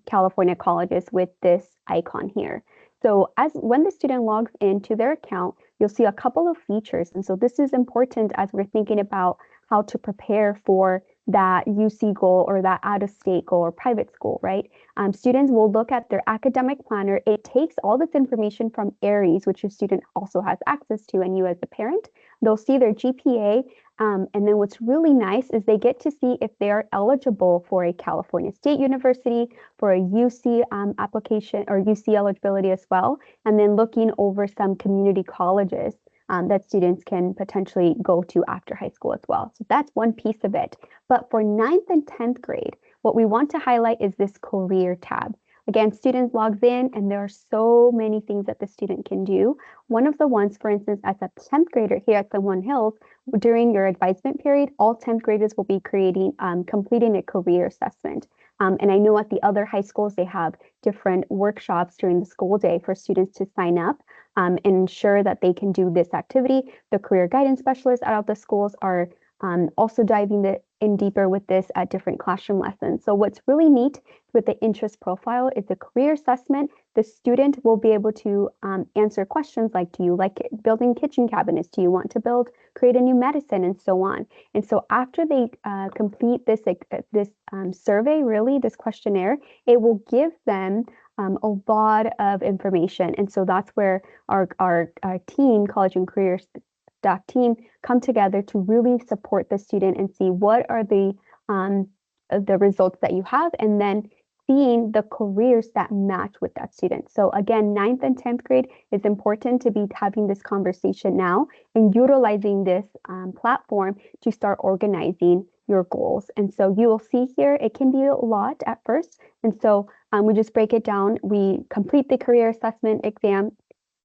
California colleges with this icon here. So when the student logs into their account, you'll see a couple of features. And so this is important as we're thinking about how to prepare for that UC goal or that out-of-state goal or private school, right? Students will look at their academic planner. It takes all this information from Aries, which your student also has access to, and you as the parent, they'll see their GPA. And then what's really nice is they get to see if they are eligible for a California State University, for a UC application or UC eligibility as well. And then looking over some community colleges that students can potentially go to after high school as well. So that's one piece of it. But for 9th and 10th grade, what we want to highlight is this career tab. Again, students logs in and there are so many things that the student can do. One of the ones, for instance, as a 10th grader here at the One Hills, during your advisement period, all 10th graders will be completing a career assessment. And I know at the other high schools, they have different workshops during the school day for students to sign up and ensure that they can do this activity. The career guidance specialists out of the schools are also diving in deeper with this at different classroom lessons. So what's really neat with the interest profile is the career assessment. The student will be able to answer questions like, do you like building kitchen cabinets? Do you want to create a new medicine, and so on. And so after they complete this survey, really this questionnaire, it will give them a lot of information. And so that's where our team, College and Career staff team, come together to really support the student and see what are the results that you have, and then seeing the careers that match with that student. So again, 9th and 10th grade, it's important to be having this conversation now and utilizing this platform to start organizing your goals. And so you will see here, it can be a lot at first. And so we just break it down. We complete the career assessment exam.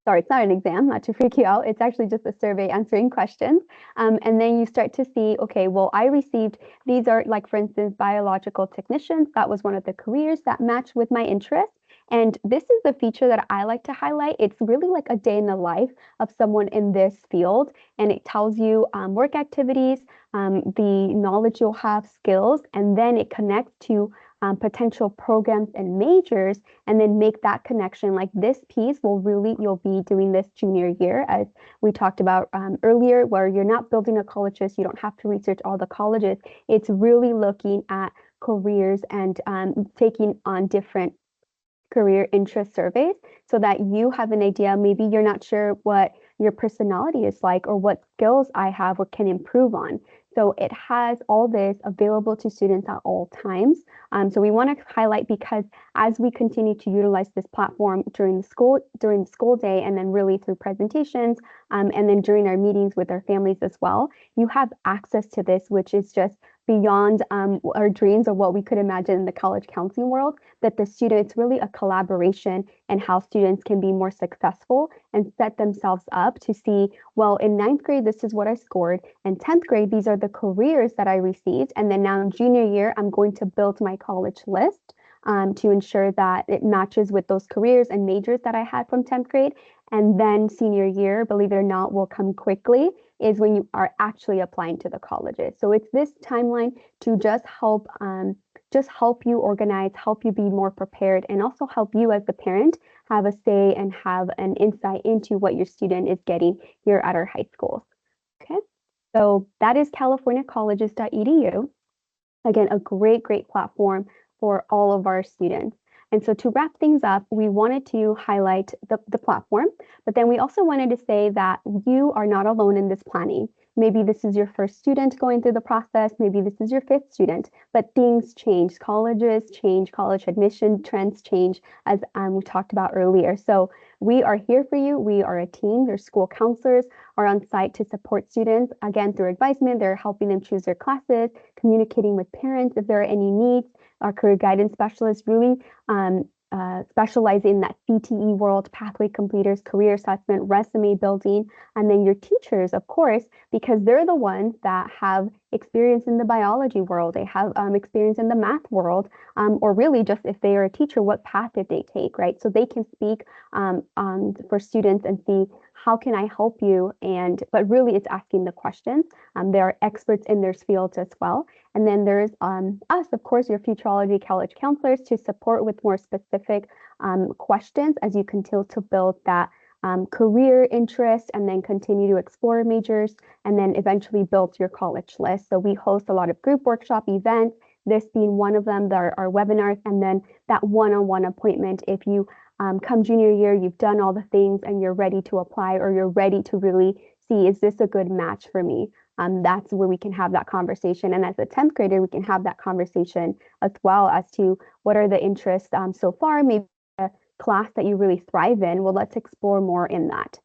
Sorry, it's not an exam, not to freak you out. It's actually just a survey answering questions. And then you start to see, okay, well, I received, these are like, for instance, biological technicians. That was one of the careers that matched with my interest. And this is the feature that I like to highlight. It's really like a day in the life of someone in this field. And it tells you work activities, the knowledge you'll have, skills, and then it connects to potential programs and majors, and then make that connection. Like this piece will really, you'll be doing this junior year, as we talked about earlier, where you're not building a college list, you don't have to research all the colleges. It's really looking at careers and taking on different career interest surveys so that you have an idea. Maybe you're not sure what your personality is like or what skills I have or can improve on. So it has all this available to students at all times. So we want to highlight, because as we continue to utilize this platform during the school day, and then really through presentations, and then during our meetings with our families as well, you have access to this, which is just beyond our dreams or what we could imagine in the college counseling world, that the students really a collaboration and how students can be more successful and set themselves up to see, well, in 9th grade, this is what I scored. In 10th grade, these are the careers that I received. And then now in junior year, I'm going to build my college list to ensure that it matches with those careers and majors that I had from 10th grade. And then senior year, believe it or not, will come quickly, is when you are actually applying to the colleges. So it's this timeline to just help you organize, help you be more prepared, and also help you as the parent have a say and have an insight into what your student is getting here at our high schools. Okay, so that is californiacolleges.edu. Again, a great platform for all of our students. And so to wrap things up, we wanted to highlight the platform, but then we also wanted to say that you are not alone in this planning. Maybe this is your first student going through the process, maybe this is your 5th student, but things change, colleges change, college admission trends change, as we talked about earlier. So we are here for you. We are a team. Their school counselors are on site to support students. Again, through advisement, they're helping them choose their classes, communicating with parents if there are any needs. Our career guidance specialists really specialize in that CTE world, pathway completers, career assessment, resume building, and then your teachers, of course, because they're the ones that have experience in the biology world, they have experience in the math world, or really just if they are a teacher, what path did they take, right? So they can speak for students and see how can I help you, but really it's asking the questions. There are experts in their fields as well. And then there's us, of course, your Futureology college counselors, to support with more specific questions as you continue to build that career interest, and then continue to explore majors, and then eventually build your college list. So we host a lot of group workshop events, this being one of them, our webinars, and then that one-on-one appointment. If you come junior year, you've done all the things and you're ready to apply, or you're ready to really see, is this a good match for me? That's where we can have that conversation. And as a 10th grader, we can have that conversation as well as to what are the interests so far, maybe a class that you really thrive in. Well, let's explore more in that.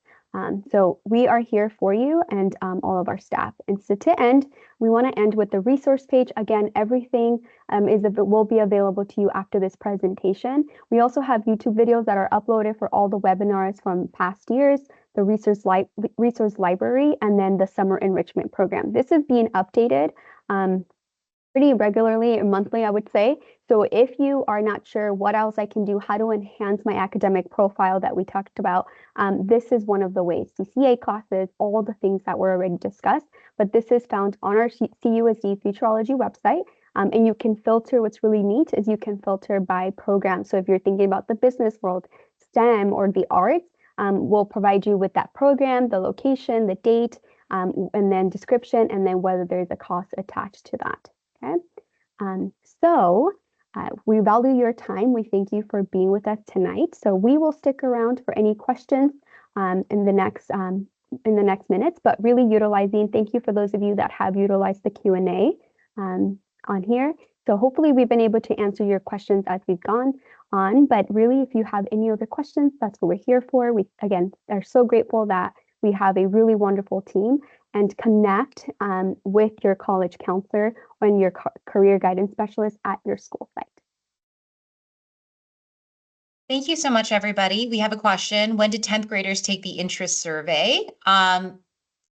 So we are here for you and all of our staff. And so to end, we want to end with the resource page. Again, everything will be available to you after this presentation. We also have YouTube videos that are uploaded for all the webinars from past years, the resource library, and then the summer enrichment program. This is being updated pretty regularly, monthly, I would say. So if you are not sure what else I can do, how to enhance my academic profile that we talked about, this is one of the ways. CCA classes, all the things that were already discussed, but this is found on our CUSD-Futureology website. And you can filter. What's really neat is you can filter by program. So if you're thinking about the business world, STEM, or the arts, we'll provide you with that program, the location, the date, and then description, and then whether there's a cost attached to that. Okay, so we value your time. We thank you for being with us tonight. So we will stick around for any questions in the next minutes, but really utilizing. Thank you for those of you that have utilized the Q&A on here. So hopefully we've been able to answer your questions as we've gone on. But really, if you have any other questions, that's what we're here for. We again are so grateful that we have a really wonderful team, and connect with your college counselor and your career guidance specialist at your school site. Thank you so much, everybody. We have a question. When did 10th graders take the interest survey?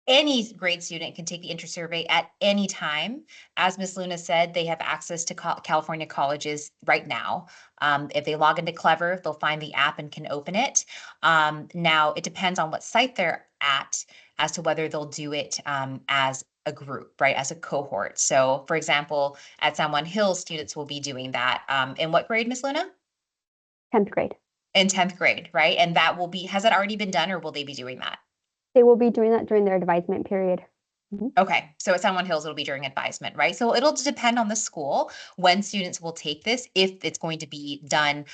Any grade student can take the interest survey at any time. As Ms. Luna said, they have access to California colleges right now. If they log into Clever, they'll find the app and can open it. Now, it depends on what site they're at as to whether they'll do it as a group, right, as a cohort. So, for example, at San Juan Hills, students will be doing that. In what grade, Ms. Luna? 10th grade. In 10th grade, right? And that will be, has that already been done, or will they be doing that? They will be doing that during their advisement period. Okay, so at San Juan Hills, it'll be during advisement, right? So it'll depend on the school when students will take this, if it's going to be done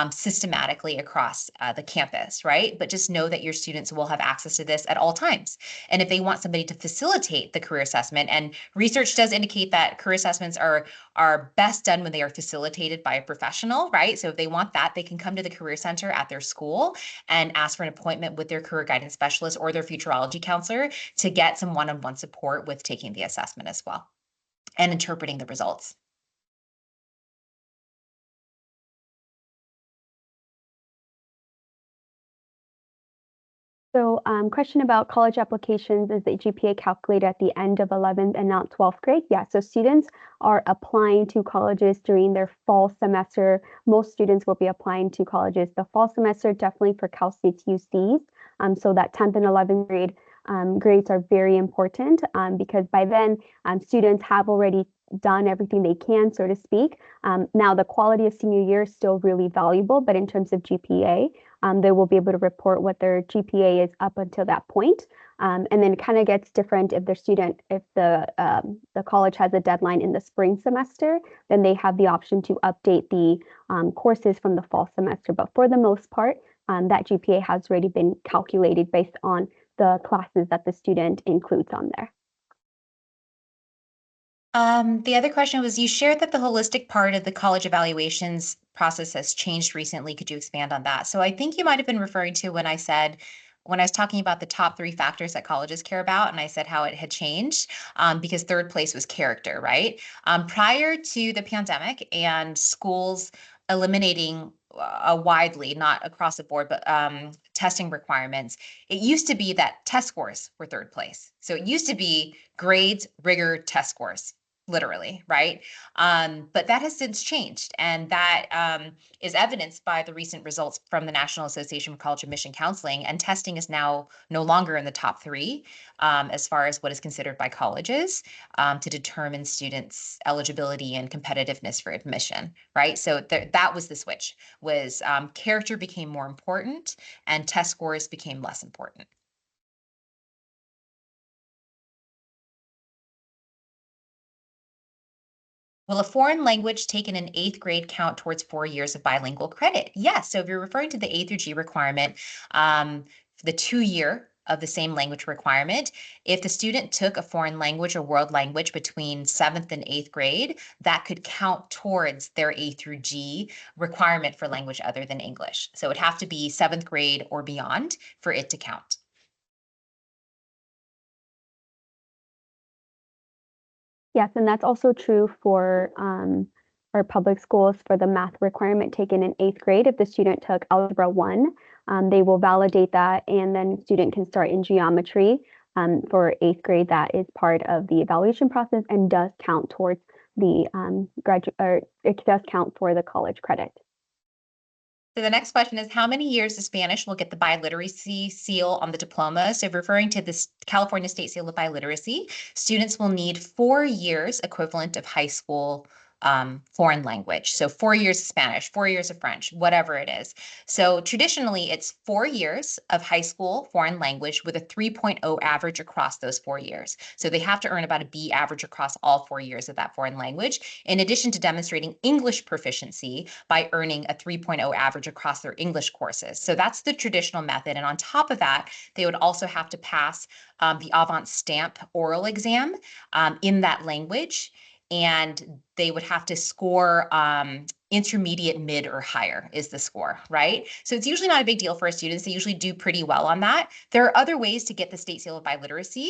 systematically across the campus, right? But just know that your students will have access to this at all times. And if they want somebody to facilitate the career assessment, and research does indicate that career assessments are best done when they are facilitated by a professional, right? So if they want that, they can come to the Career Center at their school and ask for an appointment with their career guidance specialist or their futurology counselor to get some one-on-one support with taking the assessment as well and interpreting the results. So question about college applications, is the GPA calculated at the end of 11th and not 12th grade? Yeah, so students are applying to colleges during their fall semester. Most students will be applying to colleges the fall semester, definitely for Cal State's UCs. So that 10th and 11th grade grades are very important because by then students have already done everything they can, so to speak. Now the quality of senior year is still really valuable, but in terms of GPA, they will be able to report what their GPA is up until that point. And then it kind of gets different if the college has a deadline in the spring semester, then they have the option to update the courses from the fall semester. But for the most part, that GPA has already been calculated based on the classes that the student includes on there. The other question was, you shared that the holistic part of the college evaluations process has changed recently. Could you expand on that? So I think you might have been referring to when I was talking about the top 3 factors that colleges care about, and I said how it had changed because third place was character, right? Prior to the pandemic and schools eliminating widely, not across the board, but testing requirements, it used to be that test scores were third place. So it used to be grades, rigor, test scores, literally, right? But that has since changed, and that is evidenced by the recent results from the National Association for College Admission Counseling, and testing is now no longer in the top 3 as far as what is considered by colleges to determine students' eligibility and competitiveness for admission, right? So that was the switch, was character became more important and test scores became less important. Will a foreign language taken in 8th grade count towards 4 years of bilingual credit? Yes. So if you're referring to the A through G requirement, the 2-year of the same language requirement. If the student took a foreign language or world language between 7th and 8th grade, that could count towards their A through G requirement for language other than English. So it would have to be 7th grade or beyond for it to count. Yes, and that's also true for our public schools for the math requirement taken in 8th grade. If the student took Algebra 1, they will validate that, and then student can start in geometry for 8th grade. That is part of the evaluation process and does count towards the it does count for the college credit. So the next question is, how many years of Spanish will get the biliteracy seal on the diploma? So referring to this California State Seal of Biliteracy, students will need 4 years equivalent of high school foreign language. So 4 years of Spanish, 4 years of French, whatever it is. So traditionally, it's 4 years of high school foreign language with a 3.0 average across those 4 years. So they have to earn about a B average across all 4 years of that foreign language, in addition to demonstrating English proficiency by earning a 3.0 average across their English courses. So that's the traditional method. And on top of that, they would also have to pass the Avant Stamp oral exam in that language. And they would have to score intermediate, mid, or higher is the score, right? So it's usually not a big deal for our students. They usually do pretty well on that. There are other ways to get the State Seal of Biliteracy.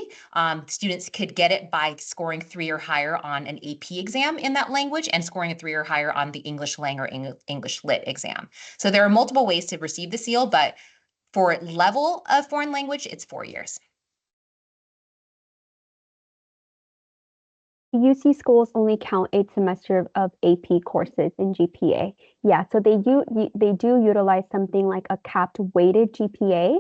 Students could get it by scoring 3 or higher on an AP exam in that language and scoring a 3 or higher on the English Lang or English Lit exam. So there are multiple ways to receive the seal, but for level of foreign language, it's 4 years. UC schools only count 8 semesters of AP courses in GPA. Yeah, so they do utilize something like a capped weighted GPA.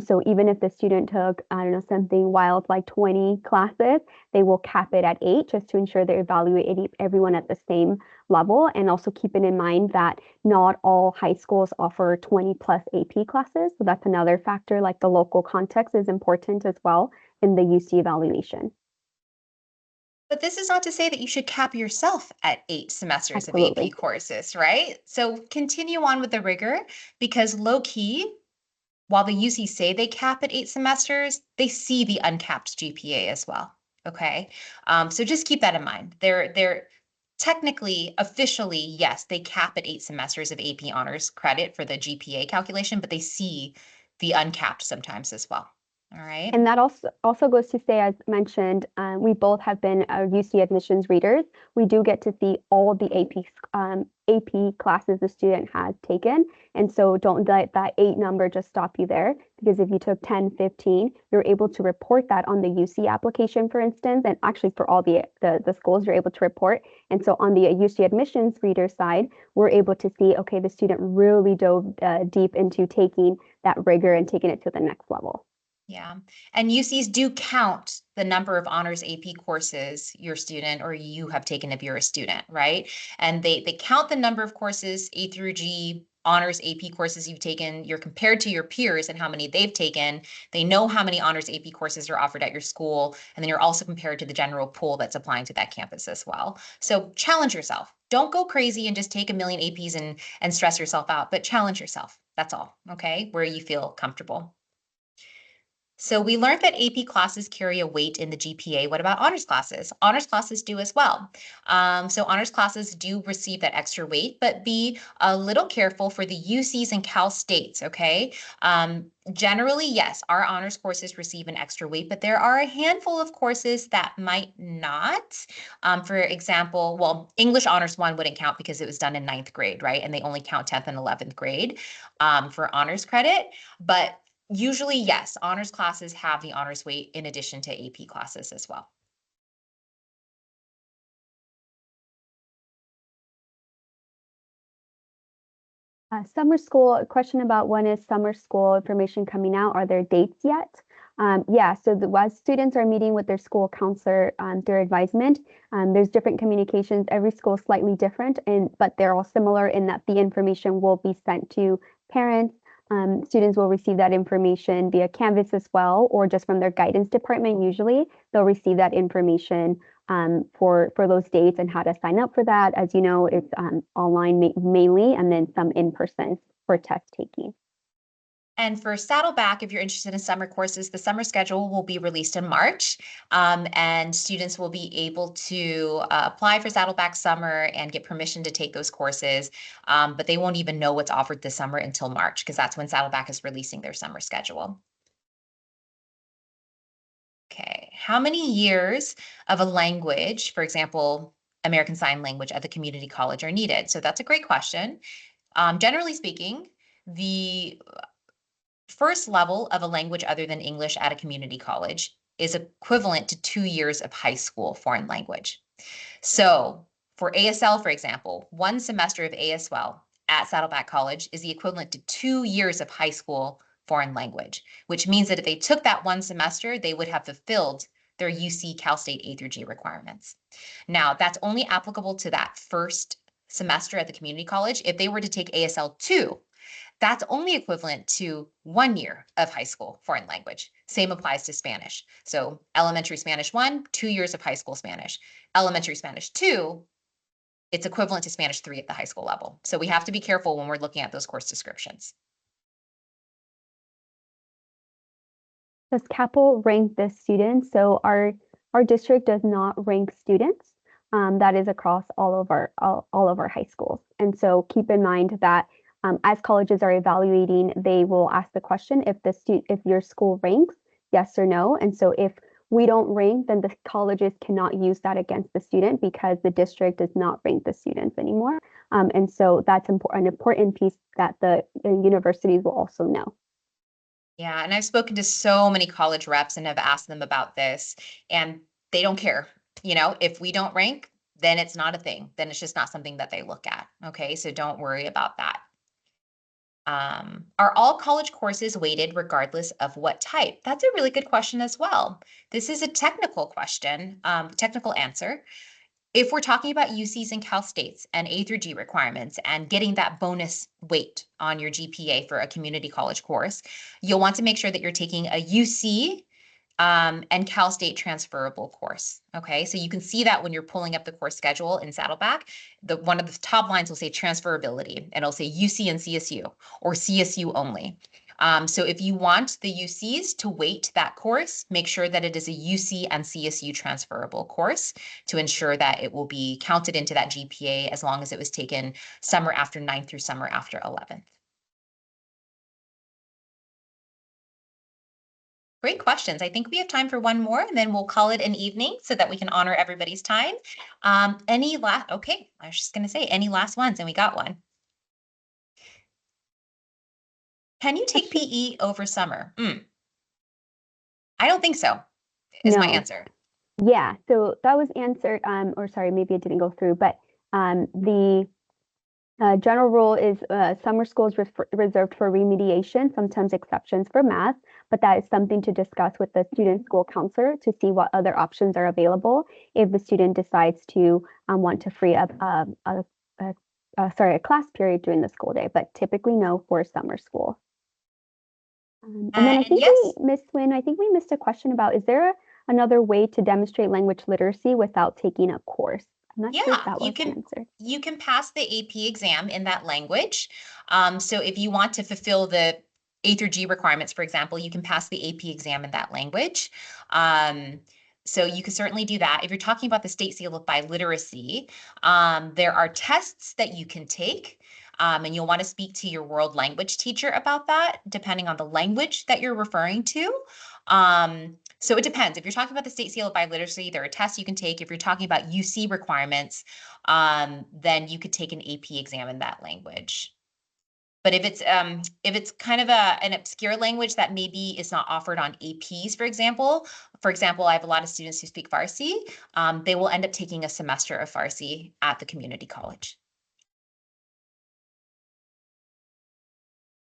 So even if the student took, I don't know, something wild like 20 classes, they will cap it at 8 just to ensure they're evaluating everyone at the same level. And also keeping in mind that not all high schools offer 20 plus AP classes. So that's another factor, like the local context is important as well in the UC evaluation. But this is not to say that you should cap yourself at 8 semesters of Absolutely. AP courses, right? So continue on with the rigor, because low key, while the UC say they cap at 8 semesters, they see the uncapped GPA as well. Okay. So just keep that in mind. They're technically, officially, yes, they cap at 8 semesters of AP honors credit for the GPA calculation, but they see the uncapped sometimes as well. All right. And that also goes to say, as mentioned, we both have been UC admissions readers. We do get to see all the AP classes the student has taken. And so don't let that 8 number just stop you there, because if you took 10, 15, you're able to report that on the UC application, for instance, and actually for all the schools you're able to report. And so on the UC admissions reader side, we're able to see, okay, the student really dove deep into taking that rigor and taking it to the next level. Yeah. And UCs do count the number of honors AP courses your student or you have taken if you're a student, right? And they count the number of courses, A through G, honors AP courses you've taken. You're compared to your peers and how many they've taken. They know how many honors AP courses are offered at your school. And then you're also compared to the general pool that's applying to that campus as well. So challenge yourself. Don't go crazy and just take a million APs and stress yourself out, but challenge yourself. That's all, okay? Where you feel comfortable. So we learned that AP classes carry a weight in the GPA. What about honors classes? Honors classes do as well. So honors classes do receive that extra weight, but be a little careful for the UCs and Cal States, okay? Generally, yes, our honors courses receive an extra weight, but there are a handful of courses that might not. For example, well, English Honors 1 wouldn't count because it was done in 9th grade, right? And they only count 10th and 11th grade for honors credit. But usually, yes, honors classes have the honors weight in addition to AP classes as well. Summer school, a question about when is summer school information coming out? Are there dates yet? Yeah, so as students are meeting with their school counselor, their advisement, there's different communications. Every school is slightly different, but they're all similar in that the information will be sent to parents. Students will receive that information via Canvas as well, or just from their guidance department. Usually, they'll receive that information for those dates and how to sign up for that. As you know, it's online mainly, and then some in person for test taking. And for Saddleback, if you're interested in summer courses, the summer schedule will be released in March, and students will be able to apply for Saddleback summer and get permission to take those courses, but they won't even know what's offered this summer until March, because that's when Saddleback is releasing their summer schedule. Okay, how many years of a language, for example, American Sign Language at the community college are needed? So that's a great question. Generally speaking, the first level of a language other than English at a community college is equivalent to 2 years of high school foreign language. So for ASL, for example, 1 semester of ASL at Saddleback College is the equivalent to 2 years of high school foreign language, which means that if they took that 1 semester, they would have fulfilled their UC Cal State A through G requirements. Now, that's only applicable to that first semester at the community college. If they were to take ASL 2, that's only equivalent to 1 year of high school foreign language. Same applies to Spanish. So elementary Spanish 1, 2 years of high school Spanish. Elementary Spanish 2, it's equivalent to Spanish 3 at the high school level. So we have to be careful when we're looking at those course descriptions. Does CAPL rank the students? So our district does not rank students. That is across all of our high schools. And so keep in mind that as colleges are evaluating, they will ask the question if your school ranks, yes or no. And so if we don't rank, then the colleges cannot use that against the student because the district does not rank the students anymore. And so that's an important piece that the universities will also know. Yeah, and I've spoken to so many college reps and have asked them about this, and they don't care. You know, if we don't rank, then it's not a thing. Then it's just not something that they look at. Okay, so don't worry about that. Are all college courses weighted regardless of what type? That's a really good question as well. This is a technical question, technical answer. If we're talking about UCs and Cal States and A through G requirements and getting that bonus weight on your GPA for a community college course, you'll want to make sure that you're taking a UC and Cal State transferable course. Okay, so you can see that when you're pulling up the course schedule in Saddleback, one of the top lines will say transferability, and it'll say UC and CSU or CSU only. So if you want the UCs to weight that course, make sure that it is a UC and CSU transferable course to ensure that it will be counted into that GPA as long as it was taken summer after 9th through summer after 11th. Great questions. I think we have time for one more, and then we'll call it an evening so that we can honor everybody's time. Okay, I was just going to say any last ones, and we got one. Can you take PE over summer? I don't think so, is my answer. Yeah, so that was answered, or sorry, maybe it didn't go through, but the general rule is summer school is reserved for remediation, sometimes exceptions for math, but that is something to discuss with the student school counselor to see what other options are available if the student decides to want to free up a class period during the school day, but typically no for summer school. And then I think we missed a question about, is there another way to demonstrate language literacy without taking a course? I'm not sure if that was answered. You can pass the AP exam in that language. So if you want to fulfill the A through G requirements, for example, you can pass the AP exam in that language. So you can certainly do that. If you're talking about the state seal of biliteracy, there are tests that you can take. And you'll want to speak to your world language teacher about that, depending on the language that you're referring to. So it depends. If you're talking about the state seal of biliteracy, there are tests you can take. If you're talking about UC requirements, then you could take an AP exam in that language. But if it's kind of an obscure language that maybe is not offered on APs, for example, I have a lot of students who speak Farsi. They will end up taking a semester of Farsi at the community college.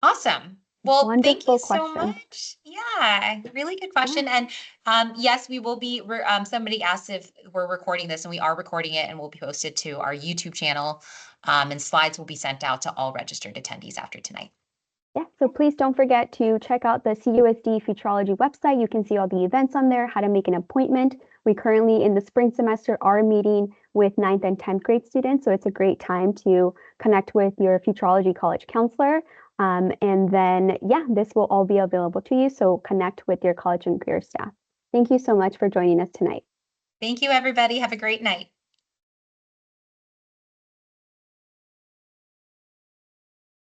Awesome. Well, thank you so much. Yeah, really good question. And yes, we will be, somebody asked if we're recording this, and we are recording it, and we'll be posted to our YouTube channel, and slides will be sent out to all registered attendees after tonight. Yeah, so please don't forget to check out the CUSD-Futureology website. You can see all the events on there, how to make an appointment. We currently, in the spring semester, are meeting with 9th and 10th grade students, so it's a great time to connect with your Futurology college counselor. And then, yeah, this will all be available to you. So connect with your college and career staff. Thank you so much for joining us tonight. Thank you, everybody. Have a great night.